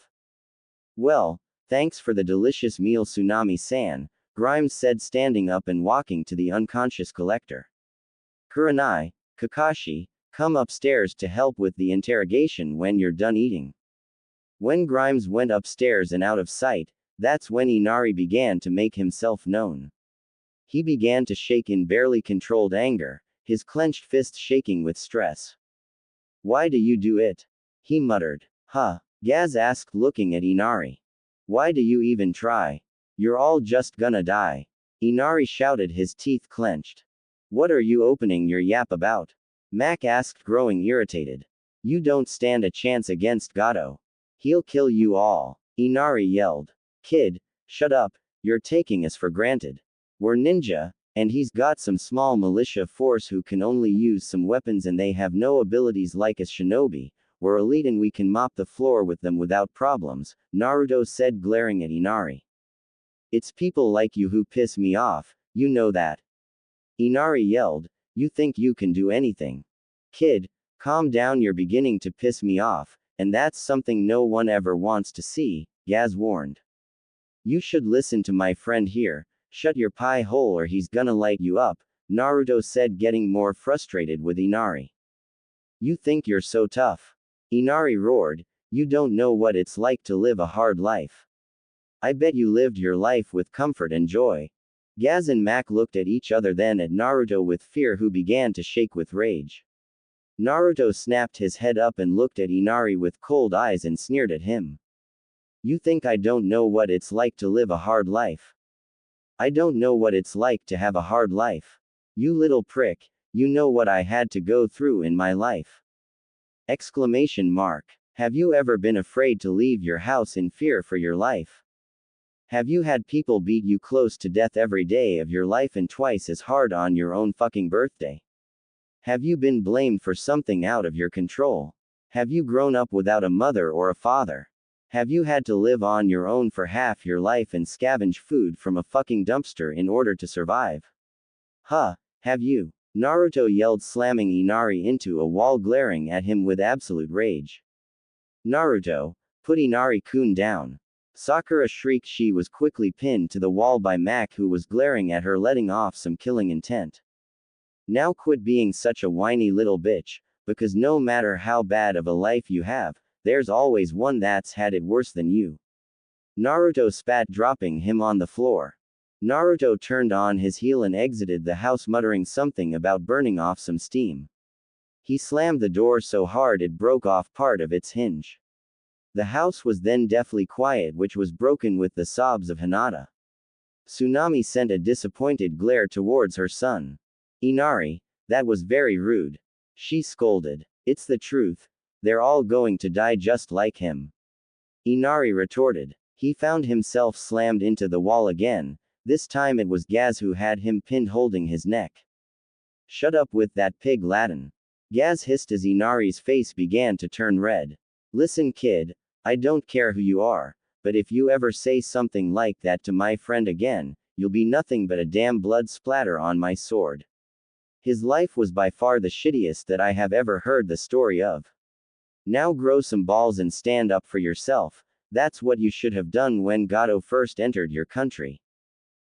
Well, thanks for the delicious meal, Tsunami-san, Grimes said, standing up and walking to the unconscious collector. Kurenai, Kakashi, come upstairs to help with the interrogation when you're done eating. When Grimes went upstairs and out of sight, that's when Inari began to make himself known. He began to shake in barely controlled anger, his clenched fist shaking with stress. Why do you do it? He muttered. Huh? Gaz asked, looking at Inari. Why do you even try? You're all just gonna die. Inari shouted, his teeth clenched. What are you opening your yap about? Mac asked, growing irritated. You don't stand a chance against Gato. He'll kill you all. Inari yelled. Kid, shut up, you're taking us for granted. We're ninja, And he's got some small militia force who can only use some weapons and they have no abilities like a shinobi. We're elite and we can mop the floor with them without problems, Naruto said, glaring at Inari. It's people like you who piss me off, you know that. Inari yelled, you think you can do anything? Kid, calm down, you're beginning to piss me off, and that's something no one ever wants to see, Gaz warned. You should listen to my friend here, shut your pie hole or he's gonna light you up, Naruto said, getting more frustrated with Inari. You think you're so tough? Inari roared, you don't know what it's like to live a hard life. I bet you lived your life with comfort and joy. Gaz and Mac looked at each other, then at Naruto with fear, who began to shake with rage. Naruto snapped his head up and looked at Inari with cold eyes and sneered at him. You think I don't know what it's like to live a hard life? I don't know what it's like to have a hard life. You little prick, you know what I had to go through in my life. Exclamation mark. Have you ever been afraid to leave your house in fear for your life? Have you had people beat you close to death every day of your life and twice as hard on your own fucking birthday? Have you been blamed for something out of your control? Have you grown up without a mother or a father? Have you had to live on your own for half your life and scavenge food from a fucking dumpster in order to survive? Huh, have you? Naruto yelled, slamming Inari into a wall, glaring at him with absolute rage. Naruto, put Inari-kun down. Sakura shrieked. She was quickly pinned to the wall by Mac, who was glaring at her, letting off some killing intent. Now quit being such a whiny little bitch, because no matter how bad of a life you have, there's always one that's had it worse than you. Naruto spat, dropping him on the floor. Naruto turned on his heel and exited the house, muttering something about burning off some steam. He slammed the door so hard it broke off part of its hinge. The house was then deathly quiet, which was broken with the sobs of Hinata. Tsunami sent a disappointed glare towards her son. Inari, that was very rude. She scolded. It's the truth. They're all going to die just like him. Inari retorted. He found himself slammed into the wall again. This time it was Gaz who had him pinned, holding his neck. Shut up with that pig, Latin. Gaz hissed as Inari's face began to turn red. Listen, kid, I don't care who you are, but if you ever say something like that to my friend again, you'll be nothing but a damn blood splatter on my sword. His life was by far the shittiest that I have ever heard the story of. Now grow some balls and stand up for yourself. That's what you should have done when Gato first entered your country.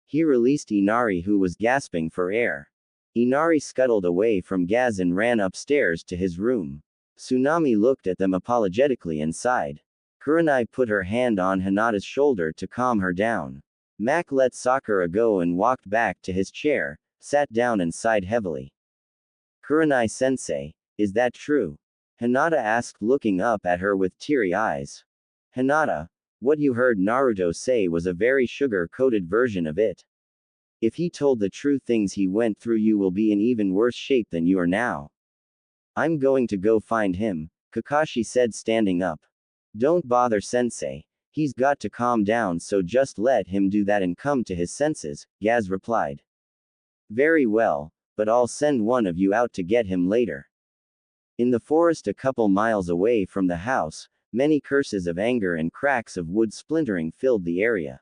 He released Inari, who was gasping for air. Inari scuttled away from Gaz and ran upstairs to his room. Tsunami looked at them apologetically and sighed. Kurenai put her hand on Hinata's shoulder to calm her down. Mac let Sakura go and walked back to his chair, sat down and sighed heavily. Kurenai-sensei, is that true? Hinata asked, looking up at her with teary eyes. Hinata, what you heard Naruto say was a very sugar-coated version of it. If he told the true things he went through, you will be in even worse shape than you are now. I'm going to go find him, Kakashi said, standing up. Don't bother Sensei. He's got to calm down, so just let him do that and come to his senses, Gaz replied. Very well, but I'll send one of you out to get him later. In the forest a couple miles away from the house, many curses of anger and cracks of wood splintering filled the area.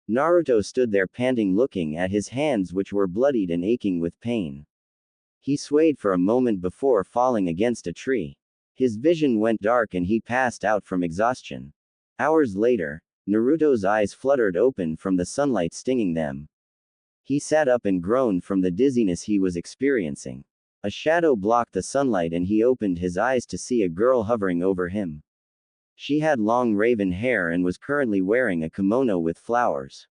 Naruto stood there panting, looking at his hands, which were bloodied and aching with pain. He swayed for a moment before falling against a tree. His vision went dark and he passed out from exhaustion. Hours later, Naruto's eyes fluttered open from the sunlight stinging them. He sat up and groaned from the dizziness he was experiencing. A shadow blocked the sunlight and he opened his eyes to see a girl hovering over him. She had long raven hair and was currently wearing a kimono with flowers.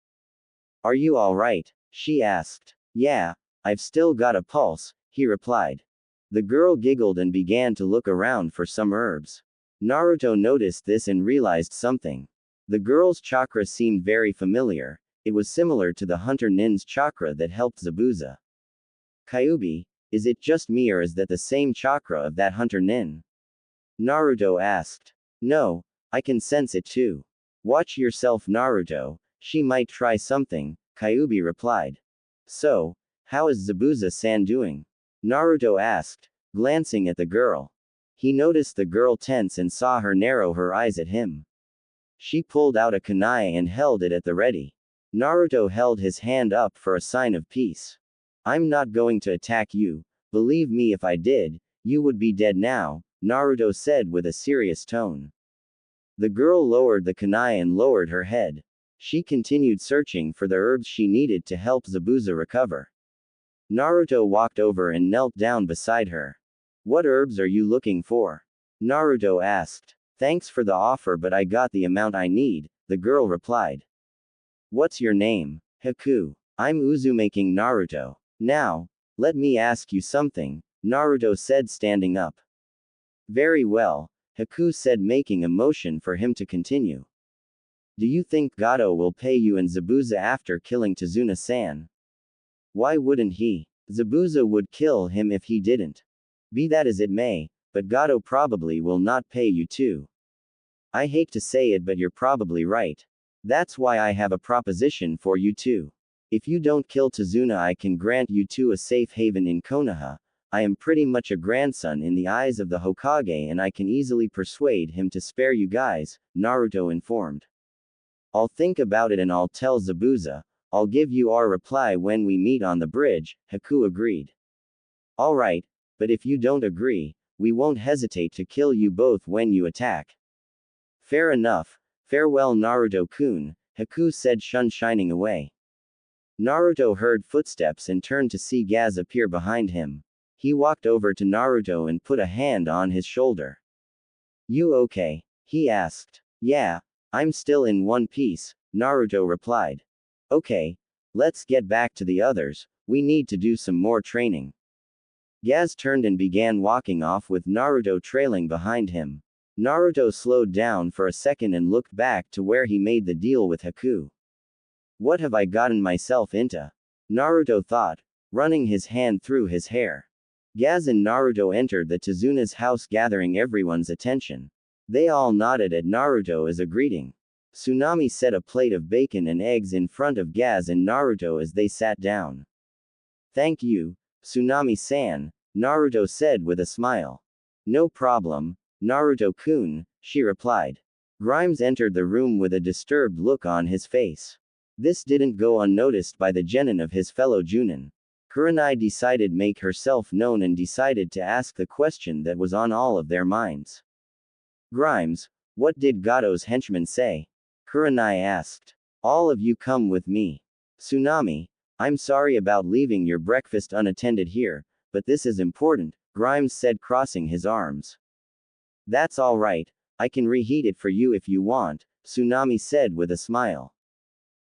Are you all right? She asked. Yeah, I've still got a pulse, he replied. The girl giggled and began to look around for some herbs. Naruto noticed this and realized something. The girl's chakra seemed very familiar. It was similar to the Hunter Nin's chakra that helped Zabuza. Kyuubi, is it just me or is that the same chakra of that Hunter Nin? Naruto asked. No, I can sense it too. Watch yourself, Naruto, she might try something, Kyuubi replied. So, How is Zabuza-san doing? Naruto asked, glancing at the girl. He noticed the girl tense and saw her narrow her eyes at him. She pulled out a kunai and held it at the ready. Naruto held his hand up for a sign of peace. I'm not going to attack you. Believe me, if I did, you would be dead now, Naruto said with a serious tone. The girl lowered the kunai and lowered her head. She continued searching for the herbs she needed to help Zabuza recover. Naruto walked over and knelt down beside her. What herbs are you looking for? Naruto asked. Thanks for the offer, but I got the amount I need, the girl replied. What's your name? Haku. I'm Uzumaking Naruto. Now, let me ask you something, Naruto said, standing up. Very well, Haku said, making a motion for him to continue. Do you think Gato will pay you and Zabuza after killing Tazuna-san? Why wouldn't he? Zabuza would kill him if he didn't. Be that as it may, but Gato probably will not pay you too. I hate to say it, but you're probably right. That's why I have a proposition for you too. If you don't kill Tazuna, I can grant you two a safe haven in Konoha. I am pretty much a grandson in the eyes of the Hokage and I can easily persuade him to spare you guys, Naruto informed. I'll think about it and I'll tell Zabuza. I'll give you our reply when we meet on the bridge, Haku agreed. Alright, but if you don't agree, we won't hesitate to kill you both when you attack. Fair enough. Farewell Naruto-kun, Haku said, shining away. Naruto heard footsteps and turned to see Gaz appear behind him. He walked over to Naruto and put a hand on his shoulder. You okay? He asked. Yeah, I'm still in one piece, Naruto replied. Okay, let's get back to the others, we need to do some more training. Gaz turned and began walking off with Naruto trailing behind him. Naruto slowed down for a second and looked back to where he made the deal with Haku. What have I gotten myself into? Naruto thought, running his hand through his hair. Gaz and Naruto entered the Tazuna's house, gathering everyone's attention. They all nodded at Naruto as a greeting. Tsunami set a plate of bacon and eggs in front of Gaz and Naruto as they sat down. Thank you, Tsunami-san, Naruto said with a smile. No problem, Naruto-kun, she replied. Grimes entered the room with a disturbed look on his face. This didn't go unnoticed by the genin of his fellow Junin. Kurenai decided to make herself known and decided to ask the question that was on all of their minds. Grimes, what did Gato's henchman say? Kurenai asked. All of you come with me. Tsunami, I'm sorry about leaving your breakfast unattended here, but this is important, Grimes said, crossing his arms. That's all right, I can reheat it for you if you want, Tsunami said with a smile.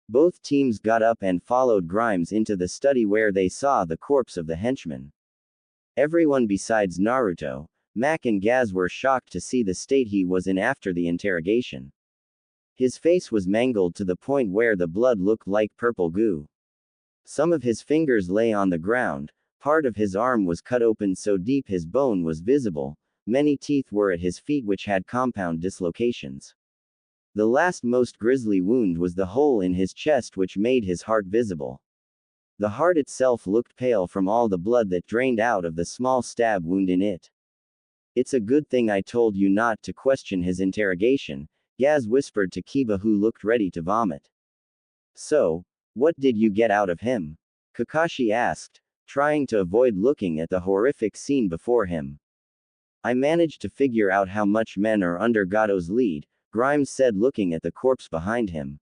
Both teams got up and followed Grimes into the study where they saw the corpse of the henchman. Everyone besides Naruto, Mac and Gaz were shocked to see the state he was in after the interrogation. His face was mangled to the point where the blood looked like purple goo. Some of his fingers lay on the ground, part of his arm was cut open so deep his bone was visible, many teeth were at his feet which had compound dislocations. The last most grisly wound was the hole in his chest which made his heart visible. The heart itself looked pale from all the blood that drained out of the small stab wound in it. It's a good thing I told you not to question his interrogation, Gaz whispered to Kiba, who looked ready to vomit. So, what did you get out of him? Kakashi asked, trying to avoid looking at the horrific scene before him. I managed to figure out how much men are under Gato's lead, Grimes said, looking at the corpse behind him.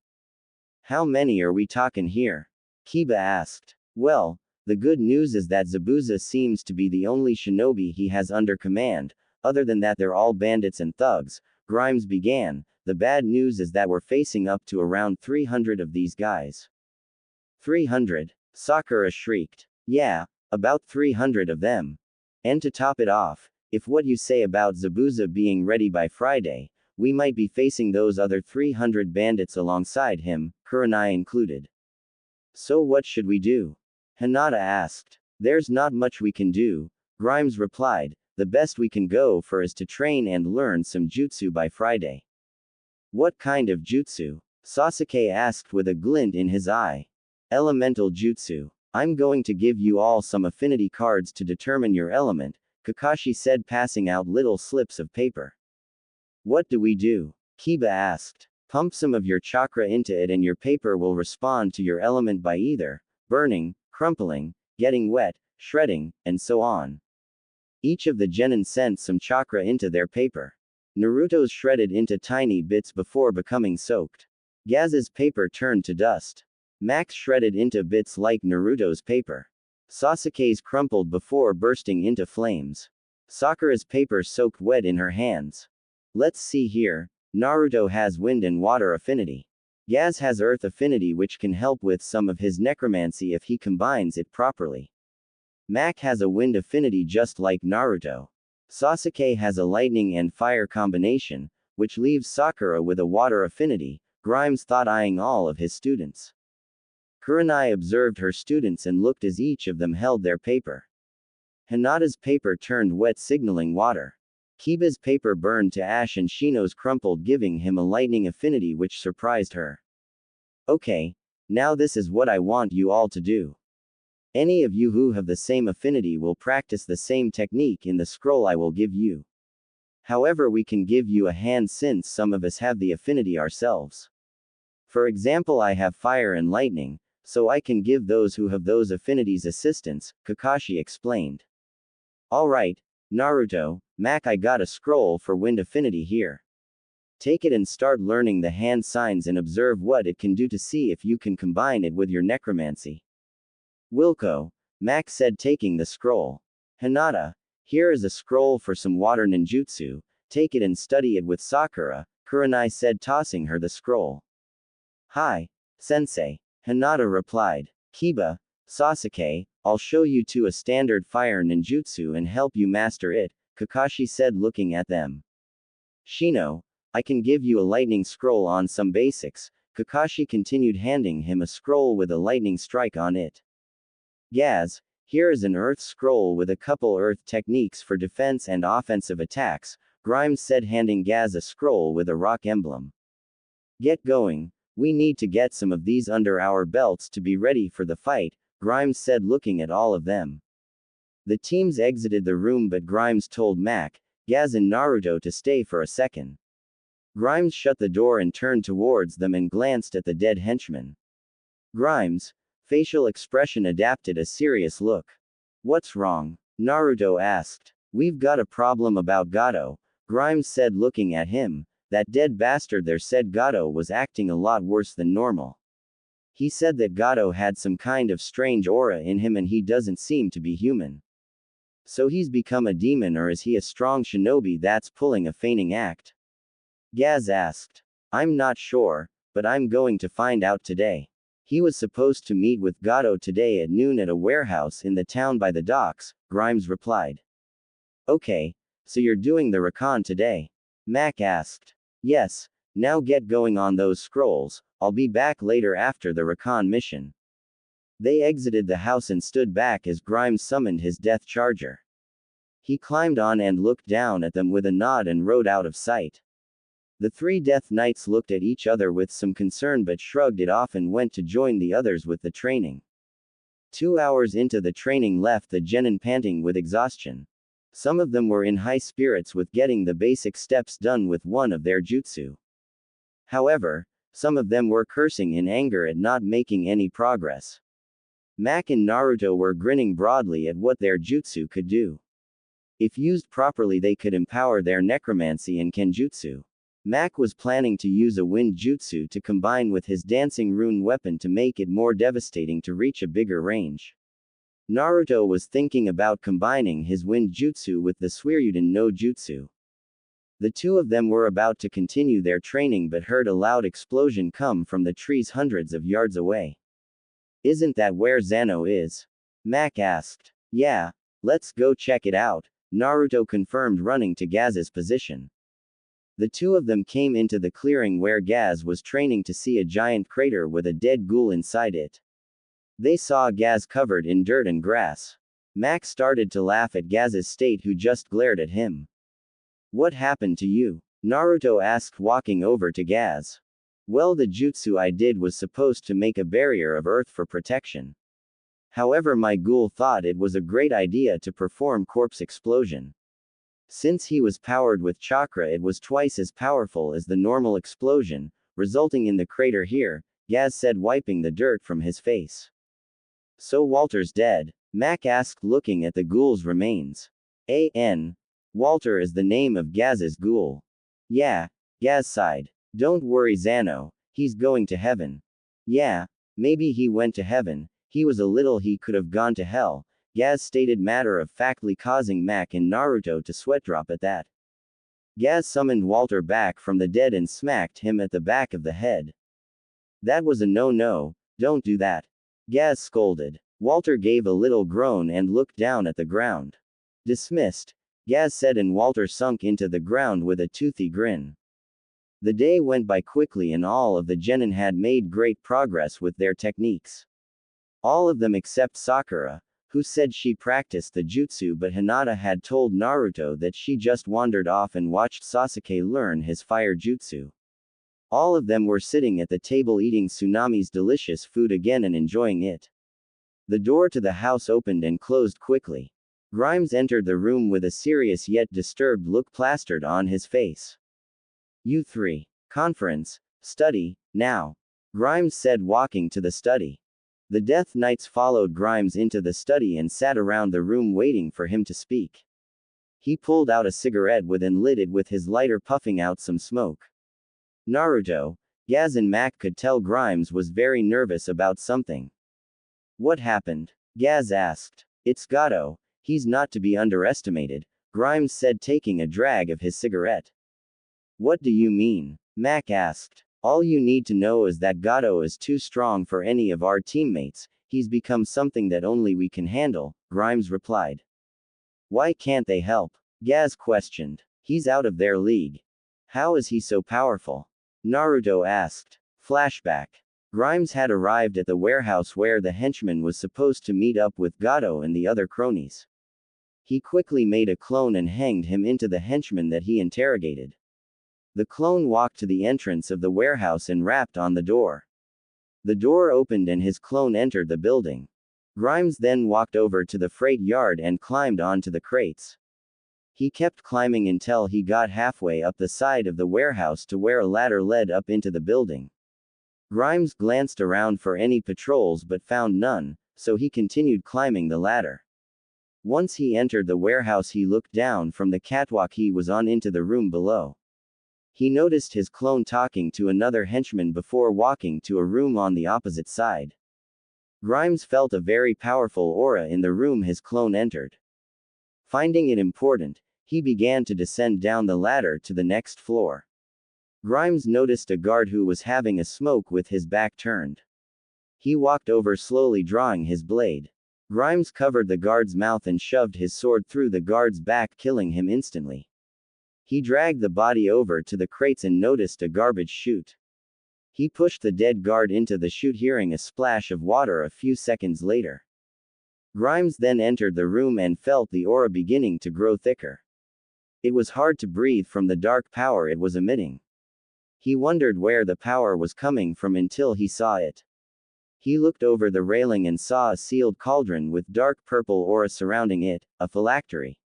How many are we talking here? Kiba asked. Well, the good news is that Zabuza seems to be the only shinobi he has under command, other than that they're all bandits and thugs, Grimes began. The bad news is that we're facing up to around 300 of these guys. 300? Sakura shrieked. Yeah, about 300 of them. And to top it off, if what you say about Zabuza being ready by Friday, we might be facing those other 300 bandits alongside him, Kurenai included. So what should we do? Hinata asked. There's not much we can do, Grimes replied. The best we can go for is to train and learn some jutsu by Friday. What kind of jutsu? Sasuke asked with a glint in his eye. Elemental jutsu. I'm going to give you all some affinity cards to determine your element, Kakashi said, passing out little slips of paper. What do we do? Kiba asked. Pump some of your chakra into it and your paper will respond to your element by either burning, crumpling, getting wet, shredding, and so on. Each of the genin sent some chakra into their paper. Naruto's shredded into tiny bits before becoming soaked. Gaz's paper turned to dust. Max shredded into bits like Naruto's paper. Sasuke's crumpled before bursting into flames. Sakura's paper soaked wet in her hands. Let's see here. Naruto has wind and water affinity. Gaz has earth affinity, which can help with some of his necromancy if he combines it properly. Mac has a wind affinity just like Naruto. Sasuke has a lightning and fire combination, which leaves Sakura with a water affinity, Grimes thought, eyeing all of his students. Kurenai observed her students and looked as each of them held their paper. Hinata's paper turned wet, signaling water. Kiba's paper burned to ash and Shino's crumpled, giving him a lightning affinity, which surprised her. Okay, now this is what I want you all to do. Any of you who have the same affinity will practice the same technique in the scroll I will give you. However, we can give you a hand since some of us have the affinity ourselves. For example, I have fire and lightning, so I can give those who have those affinities assistance, Kakashi explained. Alright, Naruto, Mac, I got a scroll for wind affinity here. Take it and start learning the hand signs and observe what it can do to see if you can combine it with your necromancy. Wilco, Mac said, taking the scroll. Hinata, here is a scroll for some water ninjutsu, take it and study it with Sakura, Kurenai said, tossing her the scroll. Hi, sensei, Hinata replied. Kiba, Sasuke, I'll show you to a standard fire ninjutsu and help you master it, Kakashi said, looking at them. Shino, I can give you a lightning scroll on some basics, Kakashi continued, handing him a scroll with a lightning strike on it. Gaz, here is an earth scroll with a couple earth techniques for defense and offensive attacks, Grimes said, handing Gaz a scroll with a rock emblem. Get going, we need to get some of these under our belts to be ready for the fight, Grimes said, looking at all of them. The teams exited the room, but Grimes told Mac, Gaz and Naruto to stay for a second. Grimes shut the door and turned towards them and glanced at the dead henchman. Grimes' facial expression adapted a serious look. What's wrong? Naruto asked. We've got a problem about Gato, Grimes said, looking at him. That dead bastard there, said Gato, was acting a lot worse than normal. He said that Gato had some kind of strange aura in him and he doesn't seem to be human. So he's become a demon, or is he a strong shinobi that's pulling a feigning act? Gaz asked. I'm not sure, but I'm going to find out today. He was supposed to meet with Gato today at noon at a warehouse in the town by the docks, Grimes replied. Okay, so you're doing the recon today? Mac asked. Yes, now get going on those scrolls, I'll be back later after the recon mission. They exited the house and stood back as Grimes summoned his death charger. He climbed on and looked down at them with a nod and rode out of sight. The three Death Knights looked at each other with some concern but shrugged it off and went to join the others with the training. 2 hours into the training left the genin panting with exhaustion. Some of them were in high spirits with getting the basic steps done with one of their jutsu. However, some of them were cursing in anger at not making any progress. Mac and Naruto were grinning broadly at what their jutsu could do. If used properly, they could empower their necromancy and kenjutsu. Mac was planning to use a wind jutsu to combine with his dancing rune weapon to make it more devastating to reach a bigger range. Naruto was thinking about combining his wind jutsu with the Suiryuden no jutsu. The two of them were about to continue their training but heard a loud explosion come from the trees hundreds of yards away. Isn't that where Zano is? Mac asked. Yeah, let's go check it out, Naruto confirmed, running to Gaz's position. The two of them came into the clearing where Gaz was training to see a giant crater with a dead ghoul inside it. They saw Gaz covered in dirt and grass. Mac started to laugh at Gaz's state, who just glared at him. What happened to you? Naruto asked, walking over to Gaz. Well, the jutsu I did was supposed to make a barrier of earth for protection. However, my ghoul thought it was a great idea to perform corpse explosion. Since he was powered with chakra, it was twice as powerful as the normal explosion, resulting in the crater here, Gaz said, wiping the dirt from his face. So Walter's dead? Mac asked, looking at the ghoul's remains. Walter is the name of Gaz's ghoul. Yeah, Gaz sighed. Don't worry, Zano, he's going to heaven. Yeah, maybe he went to heaven, he could have gone to hell, Gaz stated, matter-of-factly, causing Mac and Naruto to sweat drop at that. Gaz summoned Walter back from the dead and smacked him at the back of the head. That was a no-no, don't do that. Gaz scolded. Walter gave a little groan and looked down at the ground. Dismissed, Gaz said, and Walter sunk into the ground with a toothy grin. The day went by quickly and all of the genin had made great progress with their techniques. All of them except Sakura, who said she practiced the jutsu, but Hinata had told Naruto that she just wandered off and watched Sasuke learn his fire jutsu. All of them were sitting at the table eating Tsunami's delicious food again and enjoying it. The door to the house opened and closed quickly. Grimes entered the room with a serious yet disturbed look plastered on his face. You three. Conference, study, now. Grimes said, walking to the study. The Death Knights followed Grimes into the study and sat around the room waiting for him to speak. He pulled out a cigarette and lit it with his lighter, puffing out some smoke. Naruto, Gaz and Mac could tell Grimes was very nervous about something. What happened? Gaz asked. It's Gato, he's not to be underestimated, Grimes said, taking a drag of his cigarette. What do you mean? Mac asked. All you need to know is that Gato is too strong for any of our teammates, he's become something that only we can handle, Grimes replied. Why can't they help? Gaz questioned. He's out of their league. How is he so powerful? Naruto asked. Flashback. Grimes had arrived at the warehouse where the henchman was supposed to meet up with Gato and the other cronies. He quickly made a clone and hanged him into the henchman that he interrogated. The clone walked to the entrance of the warehouse and rapped on the door. The door opened and his clone entered the building. Grimes then walked over to the freight yard and climbed onto the crates. He kept climbing until he got halfway up the side of the warehouse to where a ladder led up into the building. Grimes glanced around for any patrols but found none, so he continued climbing the ladder. Once he entered the warehouse, he looked down from the catwalk he was on into the room below. He noticed his clone talking to another henchman before walking to a room on the opposite side. Grimes felt a very powerful aura in the room his clone entered. Finding it important, he began to descend down the ladder to the next floor. Grimes noticed a guard who was having a smoke with his back turned. He walked over slowly, drawing his blade. Grimes covered the guard's mouth and shoved his sword through the guard's back, killing him instantly. He dragged the body over to the crates and noticed a garbage chute. He pushed the dead guard into the chute, hearing a splash of water a few seconds later. Grimes then entered the room and felt the aura beginning to grow thicker. It was hard to breathe from the dark power it was emitting. He wondered where the power was coming from until he saw it. He looked over the railing and saw a sealed cauldron with dark purple aura surrounding it, a phylactery.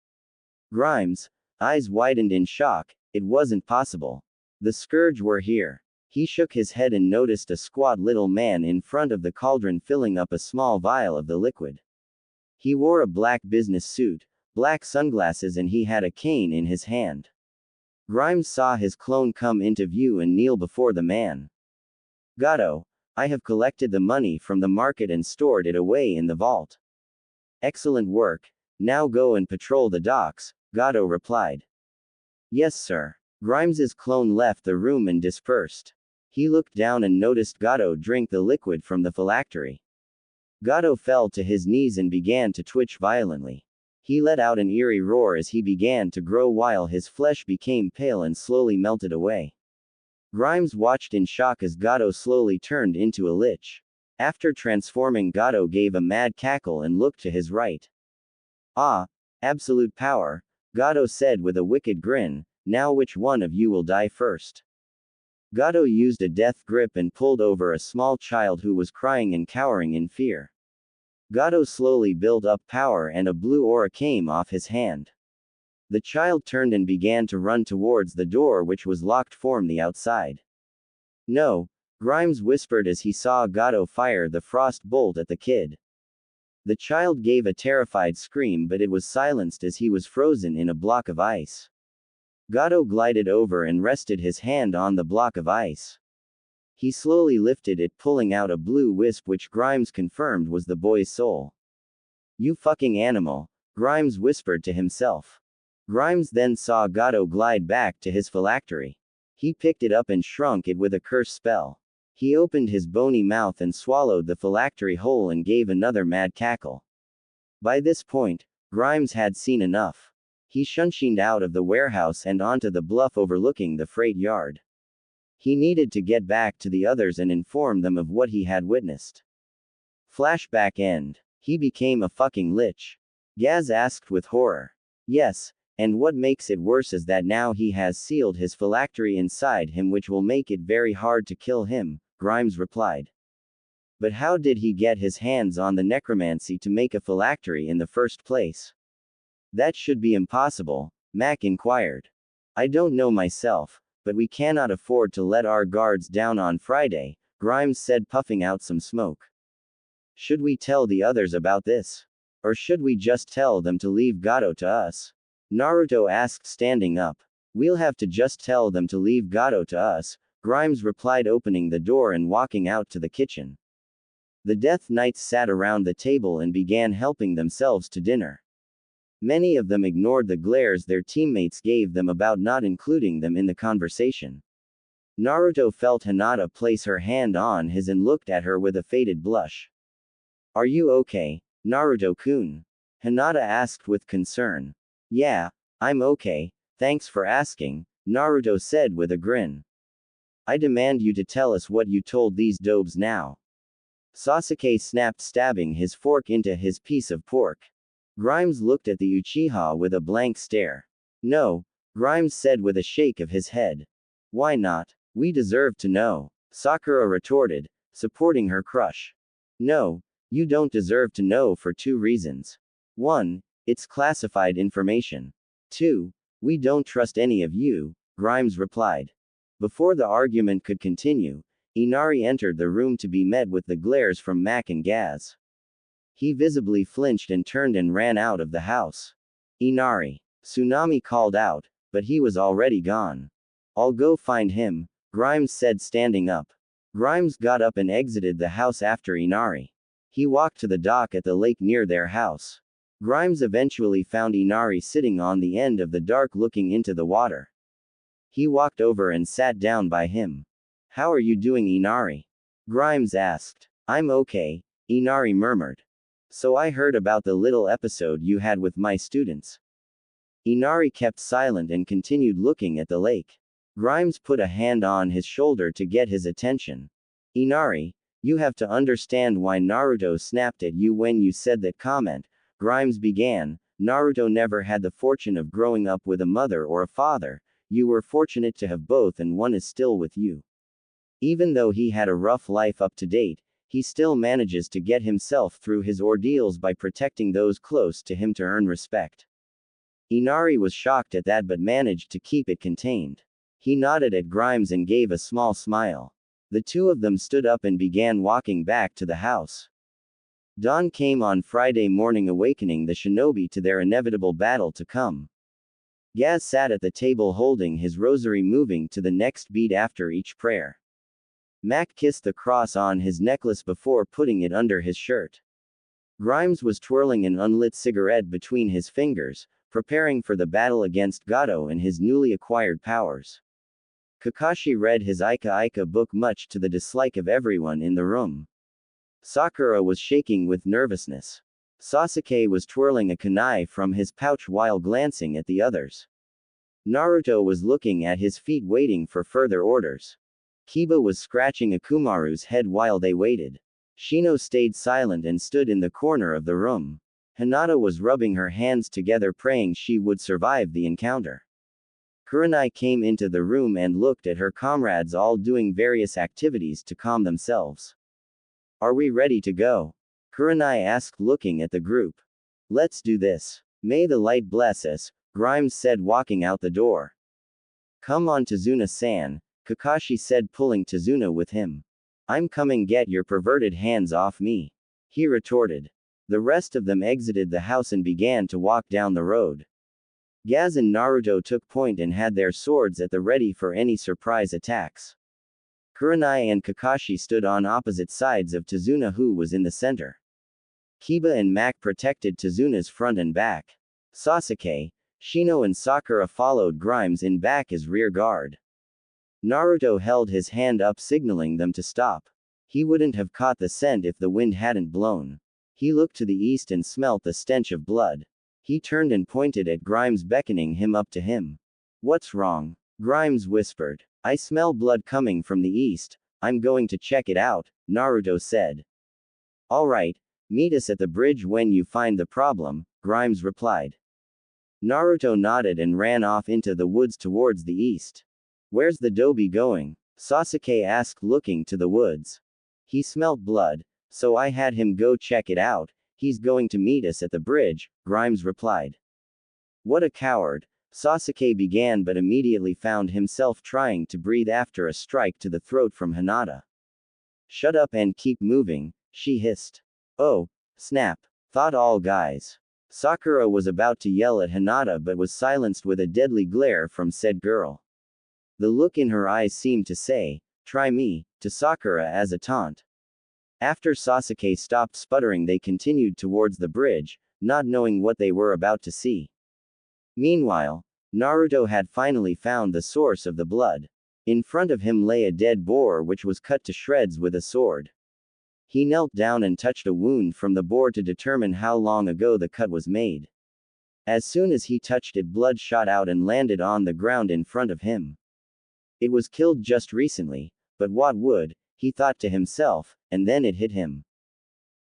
Grimes' eyes widened in shock. It wasn't possible. The Scourge were here. He shook his head and noticed a squat little man in front of the cauldron filling up a small vial of the liquid. He wore a black business suit, black sunglasses, and he had a cane in his hand. Grimes saw his clone come into view and kneel before the man. Gato, I have collected the money from the market and stored it away in the vault. Excellent work. Now go and patrol the docks, Gato replied. Yes, sir. Grimes's clone left the room and dispersed. He looked down and noticed Gato drink the liquid from the phylactery. Gato fell to his knees and began to twitch violently. He let out an eerie roar as he began to grow while his flesh became pale and slowly melted away. Grimes watched in shock as Gato slowly turned into a lich. After transforming, Gato gave a mad cackle and looked to his right. Ah, absolute power, Gato said with a wicked grin. Now which one of you will die first? Gato used a death grip and pulled over a small child who was crying and cowering in fear. Gato slowly built up power and a blue aura came off his hand. The child turned and began to run towards the door which was locked from the outside. No, Grimes whispered as he saw Gato fire the frost bolt at the kid. The child gave a terrified scream but it was silenced as he was frozen in a block of ice. Gato glided over and rested his hand on the block of ice. He slowly lifted it, pulling out a blue wisp which Grimes confirmed was the boy's soul. "You fucking animal," Grimes whispered to himself. Grimes then saw Gato glide back to his phylactery. He picked it up and shrunk it with a curse spell. He opened his bony mouth and swallowed the phylactery whole and gave another mad cackle. By this point, Grimes had seen enough. He shunshined out of the warehouse and onto the bluff overlooking the freight yard. He needed to get back to the others and inform them of what he had witnessed. Flashback end. He became a fucking lich. Gaz asked with horror. Yes, and what makes it worse is that now he has sealed his phylactery inside him which will make it very hard to kill him, Grimes replied. But how did he get his hands on the necromancy to make a phylactery in the first place? That should be impossible, Mac inquired. I don't know myself, but we cannot afford to let our guards down on Friday, Grimes said, puffing out some smoke. Should we tell the others about this? Or should we just tell them to leave Gato to us? Naruto asked, standing up. We'll have to just tell them to leave Gato to us, Grimes replied, opening the door and walking out to the kitchen. The Death Knights sat around the table and began helping themselves to dinner. Many of them ignored the glares their teammates gave them about not including them in the conversation. Naruto felt Hinata place her hand on his and looked at her with a faded blush. Are you okay, Naruto-kun? Hinata asked with concern. Yeah, I'm okay, thanks for asking, Naruto said with a grin. I demand you to tell us what you told these dobes now. Sasuke snapped, stabbing his fork into his piece of pork. Grimes looked at the Uchiha with a blank stare. No, Grimes said with a shake of his head. Why not? We deserve to know, Sakura retorted, supporting her crush. No, you don't deserve to know for 2 reasons. 1, it's classified information. 2, we don't trust any of you, Grimes replied. Before the argument could continue, Inari entered the room to be met with the glares from Mac and Gaz. He visibly flinched and turned and ran out of the house. Inari. Tsunami called out, but he was already gone. I'll go find him, Grimes said, standing up. Grimes got up and exited the house after Inari. He walked to the dock at the lake near their house. Grimes eventually found Inari sitting on the end of the dock looking into the water. He walked over and sat down by him. How are you doing, Inari? Grimes asked. I'm okay, Inari murmured. So I heard about the little episode you had with my students. Inari kept silent and continued looking at the lake. Grimes put a hand on his shoulder to get his attention. Inari, you have to understand why Naruto snapped at you when you said that comment, Grimes began. Naruto never had the fortune of growing up with a mother or a father. You were fortunate to have both and one is still with you. Even though he had a rough life up to date, he still manages to get himself through his ordeals by protecting those close to him to earn respect. Inari was shocked at that but managed to keep it contained. He nodded at Grimes and gave a small smile. The two of them stood up and began walking back to the house. Dawn came on Friday morning, awakening the shinobi to their inevitable battle to come. Gaz sat at the table holding his rosary, moving to the next beat after each prayer. Mac kissed the cross on his necklace before putting it under his shirt. Grimes was twirling an unlit cigarette between his fingers, preparing for the battle against Gato and his newly acquired powers. Kakashi read his Ika Ika book much to the dislike of everyone in the room. Sakura was shaking with nervousness. Sasuke was twirling a kunai from his pouch while glancing at the others. Naruto was looking at his feet waiting for further orders. Kiba was scratching Akumaru's head while they waited. Shino stayed silent and stood in the corner of the room. Hinata was rubbing her hands together, praying she would survive the encounter. Kurenai came into the room and looked at her comrades all doing various activities to calm themselves. Are we ready to go? Kurenai asked, looking at the group. Let's do this. May the light bless us, Grimes said, walking out the door. Come on, Tazuna-san, Kakashi said, pulling Tazuna with him. I'm coming, get your perverted hands off me, he retorted. The rest of them exited the house and began to walk down the road. Gaz and Naruto took point and had their swords at the ready for any surprise attacks. Kurenai and Kakashi stood on opposite sides of Tazuna, who was in the center. Kiba and Mak protected Tazuna's front and back. Sasuke, Shino and Sakura followed Grimes in back as rear guard. Naruto held his hand up, signaling them to stop. He wouldn't have caught the scent if the wind hadn't blown. He looked to the east and smelt the stench of blood. He turned and pointed at Grimes, beckoning him up to him. What's wrong? Grimes whispered. I smell blood coming from the east. I'm going to check it out, Naruto said. All right, meet us at the bridge when you find the problem, Grimes replied. Naruto nodded and ran off into the woods towards the east. Where's the Dobi going? Sasuke asked, looking to the woods. He smelt blood, so I had him go check it out. He's going to meet us at the bridge, Grimes replied. What a coward, Sasuke began, but immediately found himself trying to breathe after a strike to the throat from Hinata. Shut up and keep moving, she hissed. Oh, snap, thought all guys. Sakura was about to yell at Hinata but was silenced with a deadly glare from said girl. The look in her eyes seemed to say, try me, to Sakura as a taunt. After Sasuke stopped sputtering, they continued towards the bridge, not knowing what they were about to see. Meanwhile, Naruto had finally found the source of the blood. In front of him lay a dead boar which was cut to shreds with a sword. He knelt down and touched a wound from the boar to determine how long ago the cut was made. As soon as he touched it, blood shot out and landed on the ground in front of him. It was killed just recently, but what would, he thought to himself, and then it hit him.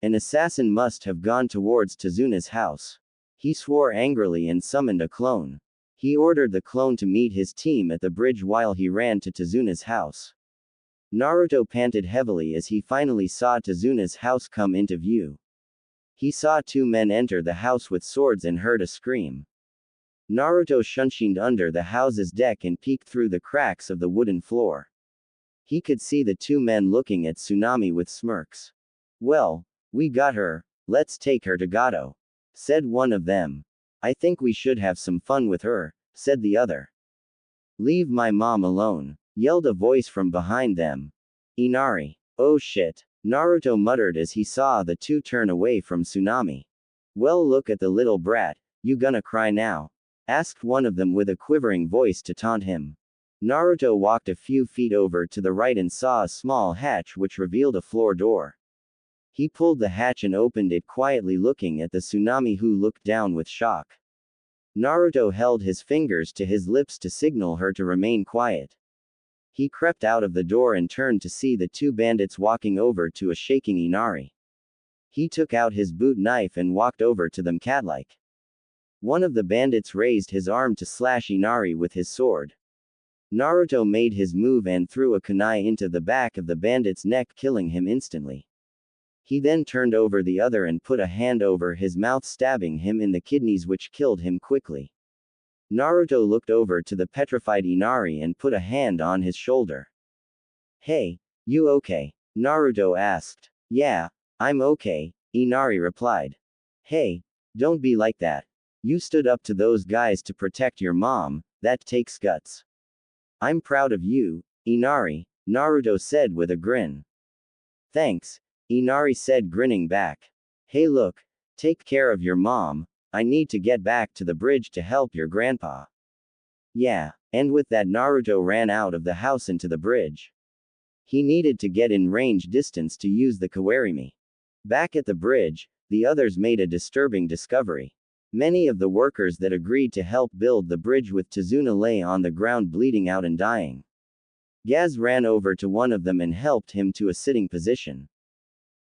An assassin must have gone towards Tazuna's house. He swore angrily and summoned a clone. He ordered the clone to meet his team at the bridge while he ran to Tazuna's house. Naruto panted heavily as he finally saw Tazuna's house come into view. He saw two men enter the house with swords and heard a scream. Naruto shunshined under the house's deck and peeked through the cracks of the wooden floor. He could see the two men looking at Tsunami with smirks. Well, we got her, let's take her to Gato, said one of them. I think we should have some fun with her, said the other. Leave my mom alone, yelled a voice from behind them. Inari. Oh shit, Naruto muttered as he saw the two turn away from Tsunami. Well, look at the little brat, you gonna cry now? Asked one of them with a quivering voice to taunt him. Naruto walked a few feet over to the right and saw a small hatch which revealed a floor door. He pulled the hatch and opened it quietly, looking at the Tsunami, who looked down with shock. Naruto held his fingers to his lips to signal her to remain quiet. He crept out of the door and turned to see the two bandits walking over to a shaking Inari. He took out his boot knife and walked over to them catlike. One of the bandits raised his arm to slash Inari with his sword. Naruto made his move and threw a kunai into the back of the bandit's neck, killing him instantly. He then turned over the other and put a hand over his mouth, stabbing him in the kidneys, which killed him quickly. Naruto looked over to the petrified Inari and put a hand on his shoulder. Hey, you okay? Naruto asked. Yeah, I'm okay, Inari replied. Hey, don't be like that. You stood up to those guys to protect your mom, that takes guts. I'm proud of you, Inari, Naruto said with a grin. Thanks, Inari said, grinning back. Hey look, take care of your mom, I need to get back to the bridge to help your grandpa. Yeah, and with that Naruto ran out of the house into the bridge. He needed to get in range distance to use the Kawarimi. Back at the bridge, the others made a disturbing discovery. Many of the workers that agreed to help build the bridge with Tazuna lay on the ground bleeding out and dying. Gaz ran over to one of them and helped him to a sitting position.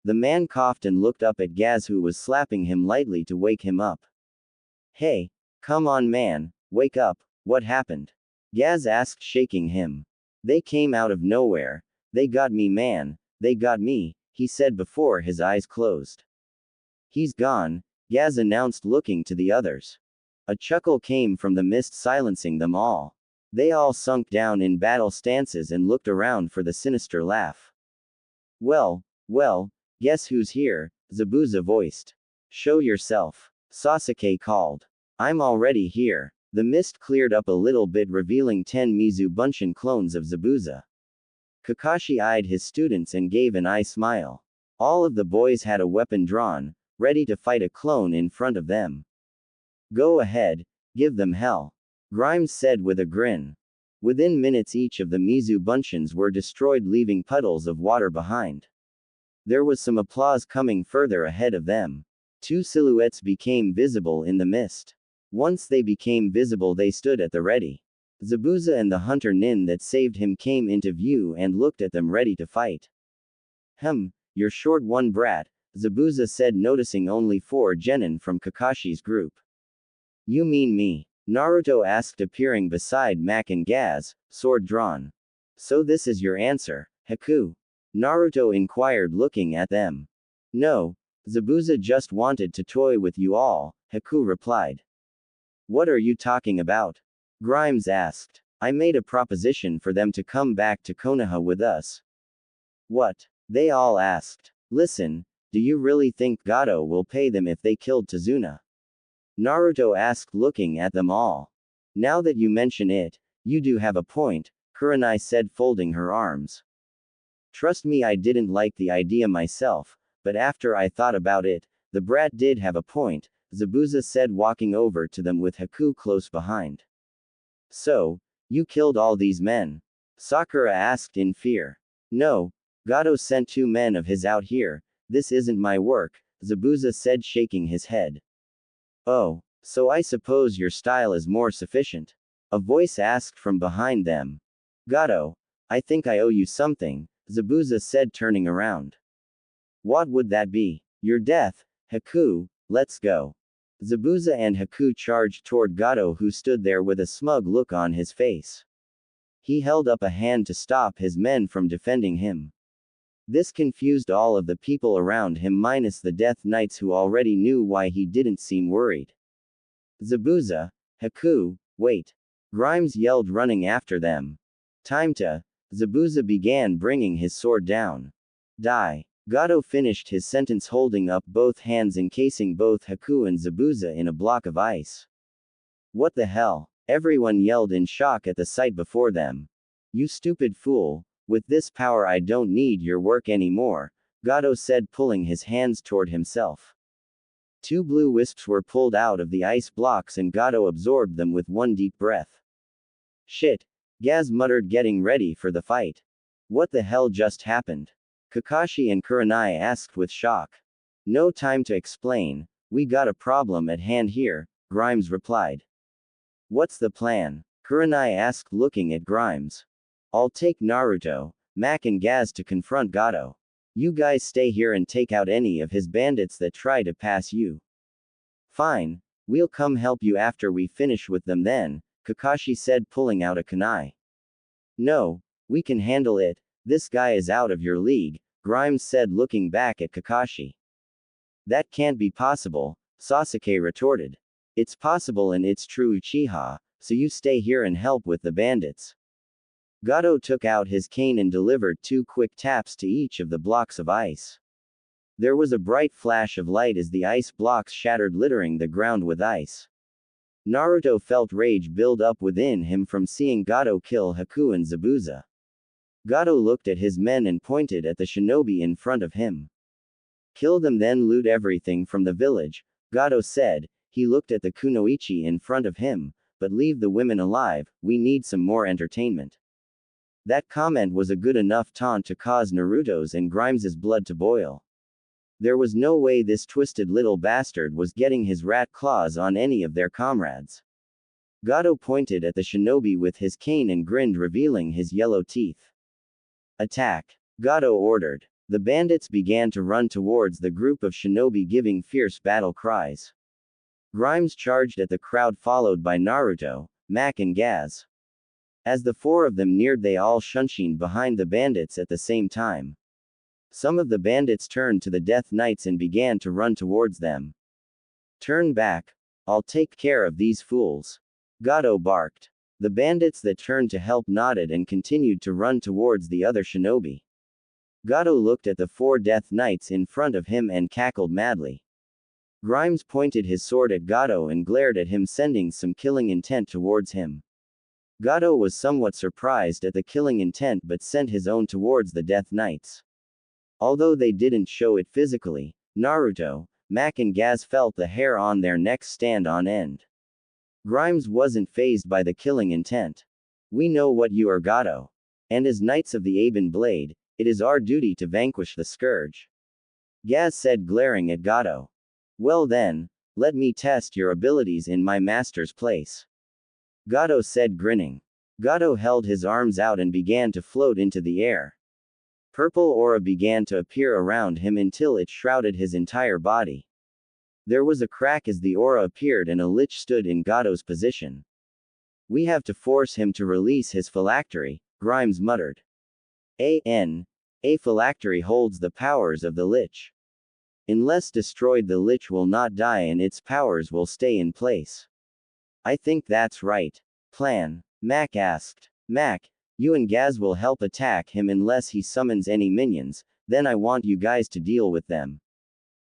The man coughed and looked up at Gaz, who was slapping him lightly to wake him up. Hey, come on man, wake up, what happened? Gaz asked, shaking him. They came out of nowhere. They got me man, they got me, he said before his eyes closed. He's gone, Gaz announced, looking to the others. A chuckle came from the mist, silencing them all. They all sunk down in battle stances and looked around for the sinister laugh. Well, guess who's here? Zabuza voiced. Show yourself, Sasuke called. I'm already here. The mist cleared up a little bit, revealing 10 Mizu Bunshin clones of Zabuza. Kakashi eyed his students and gave an eye smile. All of the boys had a weapon drawn, ready to fight a clone in front of them. Go ahead, give them hell, Grimes said with a grin. Within minutes each of the Mizu Bunshins were destroyed, leaving puddles of water behind. There was some applause coming further ahead of them. Two silhouettes became visible in the mist. Once they became visible, they stood at the ready. Zabuza and the hunter Nin that saved him came into view and looked at them, ready to fight. You're short one, brat, Zabuza said, noticing only 4 genin from Kakashi's group. You mean me? Naruto asked, appearing beside Mac and Gaz, sword drawn. So this is your answer, Haku? Naruto inquired, looking at them. No, Zabuza just wanted to toy with you all, Haku replied. What are you talking about? Grimes asked. I made a proposition for them to come back to Konoha with us. What? They all asked. Listen, do you really think Gato will pay them if they killed Tazuna? Naruto asked, looking at them all. Now that you mention it, you do have a point, Kurenai said, folding her arms. Trust me, I didn't like the idea myself, but after I thought about it, the brat did have a point, Zabuza said, walking over to them with Haku close behind. So, you killed all these men? Sakura asked in fear. No, Gato sent 2 men of his out here. This isn't my work, Zabuza said, shaking his head. Oh, so I suppose your style is more sufficient? A voice asked from behind them. Gato, I think I owe you something, Zabuza said, turning around. What would that be? Your death, Haku, let's go. Zabuza and Haku charged toward Gato, who stood there with a smug look on his face. He held up a hand to stop his men from defending him. This confused all of the people around him, minus the Death Knights, who already knew why he didn't seem worried. Zabuza, Haku, wait. Grimes yelled, running after them. Time to. Zabuza began, bringing his sword down. Die. Gato finished his sentence, holding up both hands, encasing both Haku and Zabuza in a block of ice. What the hell? Everyone yelled in shock at the sight before them. You stupid fool. With this power I don't need your work anymore, Gato said, pulling his hands toward himself. 2 blue wisps were pulled out of the ice blocks and Gato absorbed them with one deep breath. Shit, Gaz muttered, getting ready for the fight. What the hell just happened? Kakashi and Kurenai asked with shock. No time to explain, we got a problem at hand here, Grimes replied. What's the plan? Kurenai asked, looking at Grimes. I'll take Naruto, Mac and Gaz to confront Gato. You guys stay here and take out any of his bandits that try to pass you. Fine, we'll come help you after we finish with them then, Kakashi said, pulling out a kunai. No, we can handle it, this guy is out of your league, Grimes said, looking back at Kakashi. That can't be possible, Sasuke retorted. It's possible and it's true, Uchiha, so you stay here and help with the bandits. Gato took out his cane and delivered 2 quick taps to each of the blocks of ice. There was a bright flash of light as the ice blocks shattered, littering the ground with ice. Naruto felt rage build up within him from seeing Gato kill Haku and Zabuza. Gato looked at his men and pointed at the shinobi in front of him. Kill them, then loot everything from the village, Gato said. He looked at the kunoichi in front of him, but leave the women alive, we need some more entertainment. That comment was a good enough taunt to cause Naruto's and Grimes's blood to boil. There was no way this twisted little bastard was getting his rat claws on any of their comrades. Gato pointed at the shinobi with his cane and grinned, revealing his yellow teeth. Attack! Gato ordered. The bandits began to run towards the group of shinobi, giving fierce battle cries. Grimes charged at the crowd, followed by Naruto, Mac and Gaz. As the 4 of them neared, they all shunshined behind the bandits at the same time. Some of the bandits turned to the Death Knights and began to run towards them. Turn back. I'll take care of these fools. Gato barked. The bandits that turned to help nodded and continued to run towards the other shinobi. Gato looked at the 4 Death Knights in front of him and cackled madly. Grimes pointed his sword at Gato and glared at him, sending some killing intent towards him. Gato was somewhat surprised at the killing intent but sent his own towards the Death Knights. Although they didn't show it physically, Naruto, Mac and Gaz felt the hair on their necks stand on end. Grimes wasn't fazed by the killing intent. We know what you are, Gato. And as Knights of the Aben Blade, it is our duty to vanquish the scourge. Gaz said, glaring at Gato. Well then, let me test your abilities in my master's place. Gato said, grinning. Gato held his arms out and began to float into the air. Purple aura began to appear around him until it shrouded his entire body. There was a crack as the aura appeared and a lich stood in Gato's position. We have to force him to release his phylactery, Grimes muttered. A phylactery holds the powers of the lich. Unless destroyed, the lich will not die and its powers will stay in place. I think that's right. Plan? Mac asked. Mac, you and Gaz will help attack him unless he summons any minions, then I want you guys to deal with them.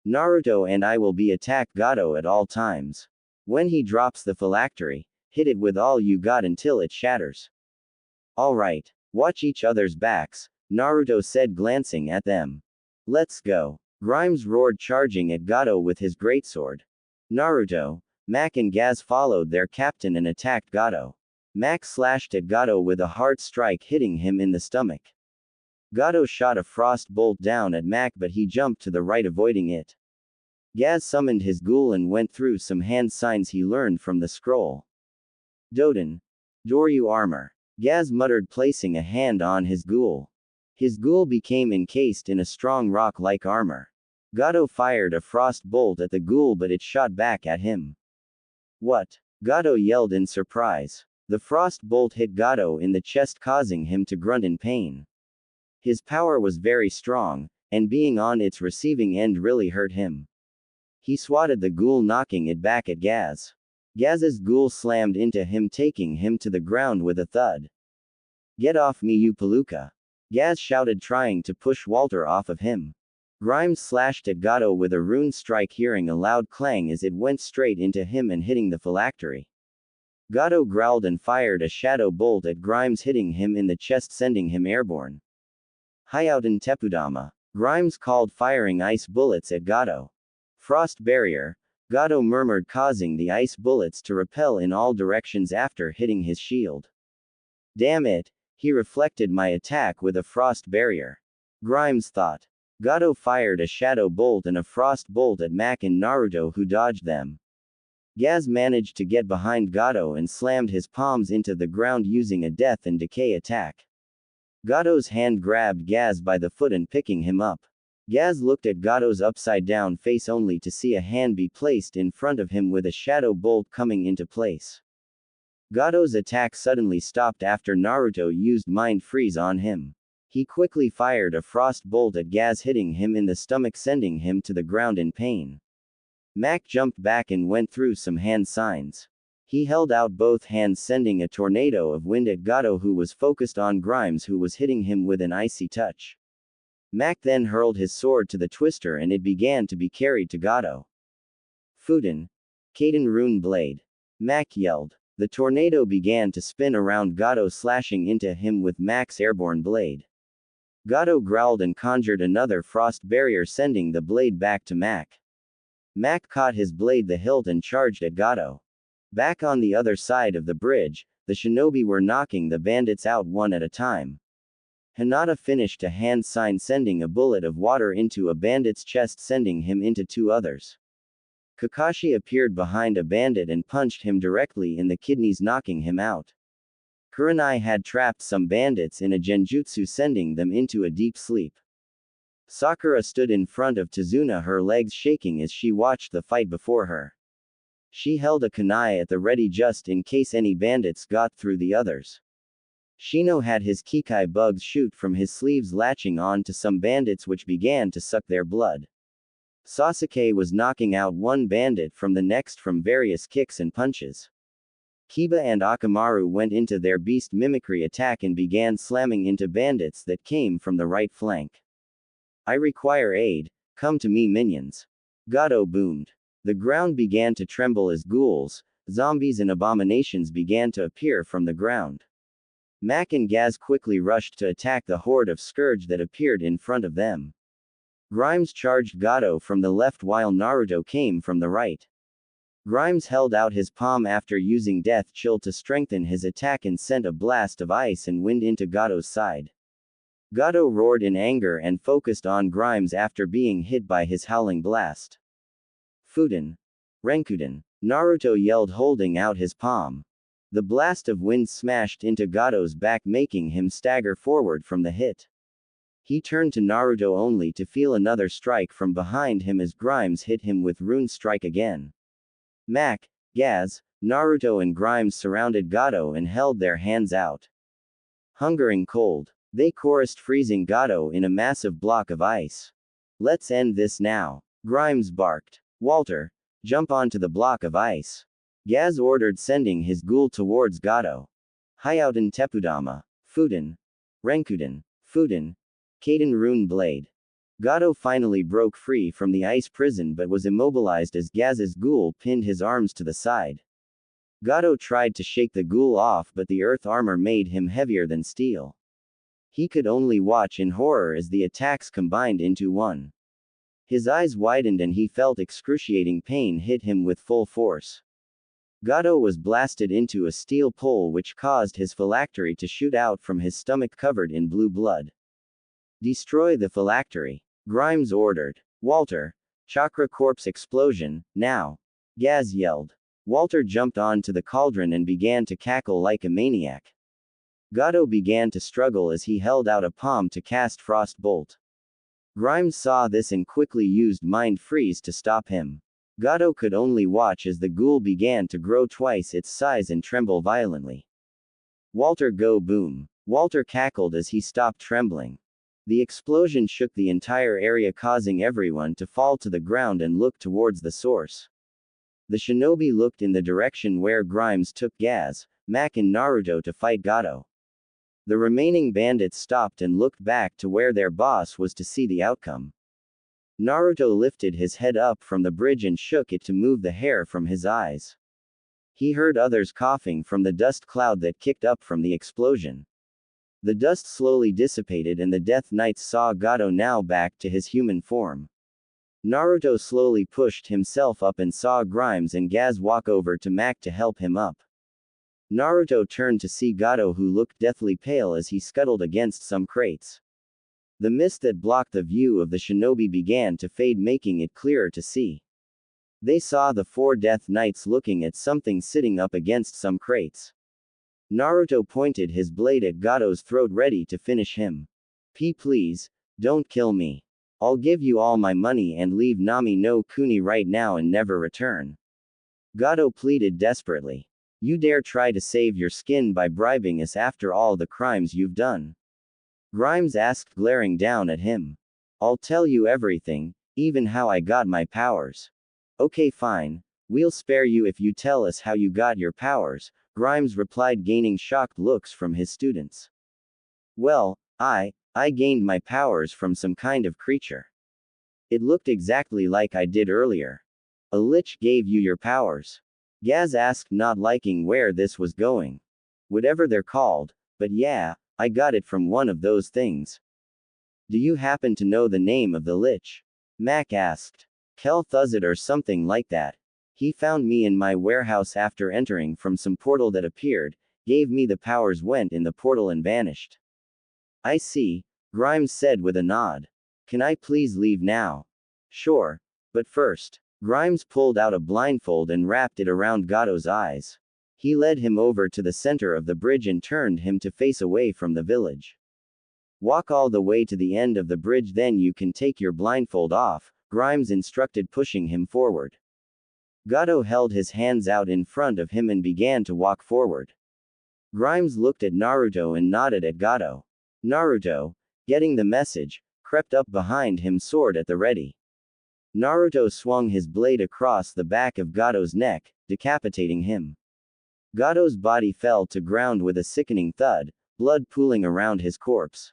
Naruto and I will be attack Gato at all times. When he drops the phylactery, hit it with all you got until it shatters. Alright, watch each other's backs, Naruto said, glancing at them. Let's go. Grimes roared, charging at Gato with his greatsword. Naruto, Mac and Gaz followed their captain and attacked Gato. Mac slashed at Gato with a hard strike, hitting him in the stomach. Gato shot a frost bolt down at Mac, but he jumped to the right, avoiding it. Gaz summoned his ghoul and went through some hand signs he learned from the scroll. Doden. Doryu armor. Gaz muttered, placing a hand on his ghoul. His ghoul became encased in a strong rock-like armor. Gato fired a frost bolt at the ghoul, but it shot back at him. What? Gato yelled in surprise. The frost bolt hit Gato in the chest, causing him to grunt in pain. His power was very strong, and being on its receiving end really hurt him. He swatted the ghoul, knocking it back at Gaz. Gaz's ghoul slammed into him, taking him to the ground with a thud. Get off me, you palooka! Gaz shouted, trying to push Walter off of him. Grimes slashed at Gato with a rune strike, hearing a loud clang as it went straight into him and hitting the phylactery. Gato growled and fired a shadow bolt at Grimes, hitting him in the chest, sending him airborne. Hyouten Tepudama. Grimes called, firing ice bullets at Gato. Frost barrier, Gato murmured, causing the ice bullets to repel in all directions after hitting his shield. Damn it, he reflected my attack with a frost barrier. Grimes thought. Gato fired a shadow bolt and a frost bolt at Mac and Naruto, who dodged them. Gaz managed to get behind Gato and slammed his palms into the ground using a death and decay attack. Gato's hand grabbed Gaz by the foot and picking him up. Gaz looked at Gato's upside-down face only to see a hand be placed in front of him with a shadow bolt coming into place. Gato's attack suddenly stopped after Naruto used Mind Freeze on him. He quickly fired a frost bolt at Gaz, hitting him in the stomach, sending him to the ground in pain. Mac jumped back and went through some hand signs. He held out both hands, sending a tornado of wind at Gato, who was focused on Grimes, who was hitting him with an icy touch. Mac then hurled his sword to the twister and it began to be carried to Gato. Futen. Kaden Rune Blade. Mac yelled. The tornado began to spin around Gato, slashing into him with Mac's airborne blade. Gato growled and conjured another frost barrier, sending the blade back to Mac. Mac caught his blade the hilt and charged at Gato. Back on the other side of the bridge, the shinobi were knocking the bandits out one at a time. Hinata finished a hand sign, sending a bullet of water into a bandit's chest, sending him into 2 others. Kakashi appeared behind a bandit and punched him directly in the kidneys, knocking him out. Kurenai had trapped some bandits in a genjutsu, sending them into a deep sleep. Sakura stood in front of Tazuna, her legs shaking as she watched the fight before her. She held a kunai at the ready just in case any bandits got through the others. Shino had his Kikai bugs shoot from his sleeves, latching on to some bandits which began to suck their blood. Sasuke was knocking out one bandit from the next from various kicks and punches. Kiba and Akamaru went into their beast mimicry attack and began slamming into bandits that came from the right flank. I require aid, come to me minions. Gato boomed. The ground began to tremble as ghouls, zombies and abominations began to appear from the ground. Mac and Gaz quickly rushed to attack the horde of scourge that appeared in front of them. Grimes charged Gato from the left while Naruto came from the right. Grimes held out his palm after using Death Chill to strengthen his attack and sent a blast of ice and wind into Gato's side. Gato roared in anger and focused on Grimes after being hit by his howling blast. Fuden. Renkuden. Naruto yelled, holding out his palm. The blast of wind smashed into Gato's back, making him stagger forward from the hit. He turned to Naruto only to feel another strike from behind him as Grimes hit him with Rune Strike again. Mac, Gaz, Naruto and Grimes surrounded Gato and held their hands out. Hungering cold. They chorused, freezing Gato in a massive block of ice. Let's end this now. Grimes barked. Walter, jump onto the block of ice. Gaz ordered, sending his ghoul towards Gato. Hyouten Tepudama. Fuden. Renkuden. Fuden. Kaden Rune Blade. Gato finally broke free from the ice prison but was immobilized as Gaz's ghoul pinned his arms to the side. Gato tried to shake the ghoul off, but the earth armor made him heavier than steel. He could only watch in horror as the attacks combined into one. His eyes widened and he felt excruciating pain hit him with full force. Gato was blasted into a steel pole which caused his phylactery to shoot out from his stomach covered in blue blood. Destroy the phylactery. Grimes ordered. Walter. Chakra corpse explosion, now. Gaz yelled. Walter jumped onto the cauldron and began to cackle like a maniac. Gato began to struggle as he held out a palm to cast Frost Bolt. Grimes saw this and quickly used Mind Freeze to stop him. Gato could only watch as the ghoul began to grow twice its size and tremble violently. Walter, go boom. Walter cackled as he stopped trembling. The explosion shook the entire area, causing everyone to fall to the ground and look towards the source. The shinobi looked in the direction where Grimes took Gaz, Mac and Naruto to fight Gato. The remaining bandits stopped and looked back to where their boss was to see the outcome. Naruto lifted his head up from the bridge and shook it to move the hair from his eyes. He heard others coughing from the dust cloud that kicked up from the explosion. The dust slowly dissipated and the Death Knights saw Gato now back to his human form. Naruto slowly pushed himself up and saw Grimes and Gaz walk over to Mac to help him up. Naruto turned to see Gato, who looked deathly pale as he scuttled against some crates. The mist that blocked the view of the shinobi began to fade, making it clearer to see. They saw the 4 Death Knights looking at something sitting up against some crates. Naruto pointed his blade at Gato's throat, ready to finish him. Please, don't kill me. I'll give you all my money and leave Nami no Kuni right now and never return. Gato pleaded desperately. You dare try to save your skin by bribing us after all the crimes you've done? Grimes asked, glaring down at him. I'll tell you everything, even how I got my powers. Okay, fine. We'll spare you if you tell us how you got your powers, Grimes replied, gaining shocked looks from his students. Well, I gained my powers from some kind of creature. It looked exactly like I did earlier. A lich gave you your powers? Gaz asked, not liking where this was going. Whatever they're called, but yeah, I got it from one of those things. Do you happen to know the name of the lich? Mac asked. Kel'Thuzad or something like that. He found me in my warehouse after entering from some portal that appeared, gave me the powers, went in the portal and vanished. I see, Grimes said with a nod. Can I please leave now? Sure, but first. Grimes pulled out a blindfold and wrapped it around Gato's eyes. He led him over to the center of the bridge and turned him to face away from the village. Walk all the way to the end of the bridge, then you can take your blindfold off, Grimes instructed, pushing him forward. Gato held his hands out in front of him and began to walk forward. Grimes looked at Naruto and nodded at Gato. Naruto, getting the message, crept up behind him, sword at the ready. Naruto swung his blade across the back of Gato's neck, decapitating him. Gato's body fell to ground with a sickening thud, blood pooling around his corpse.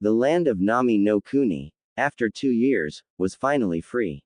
The land of Nami no Kuni, after 2 years, was finally free.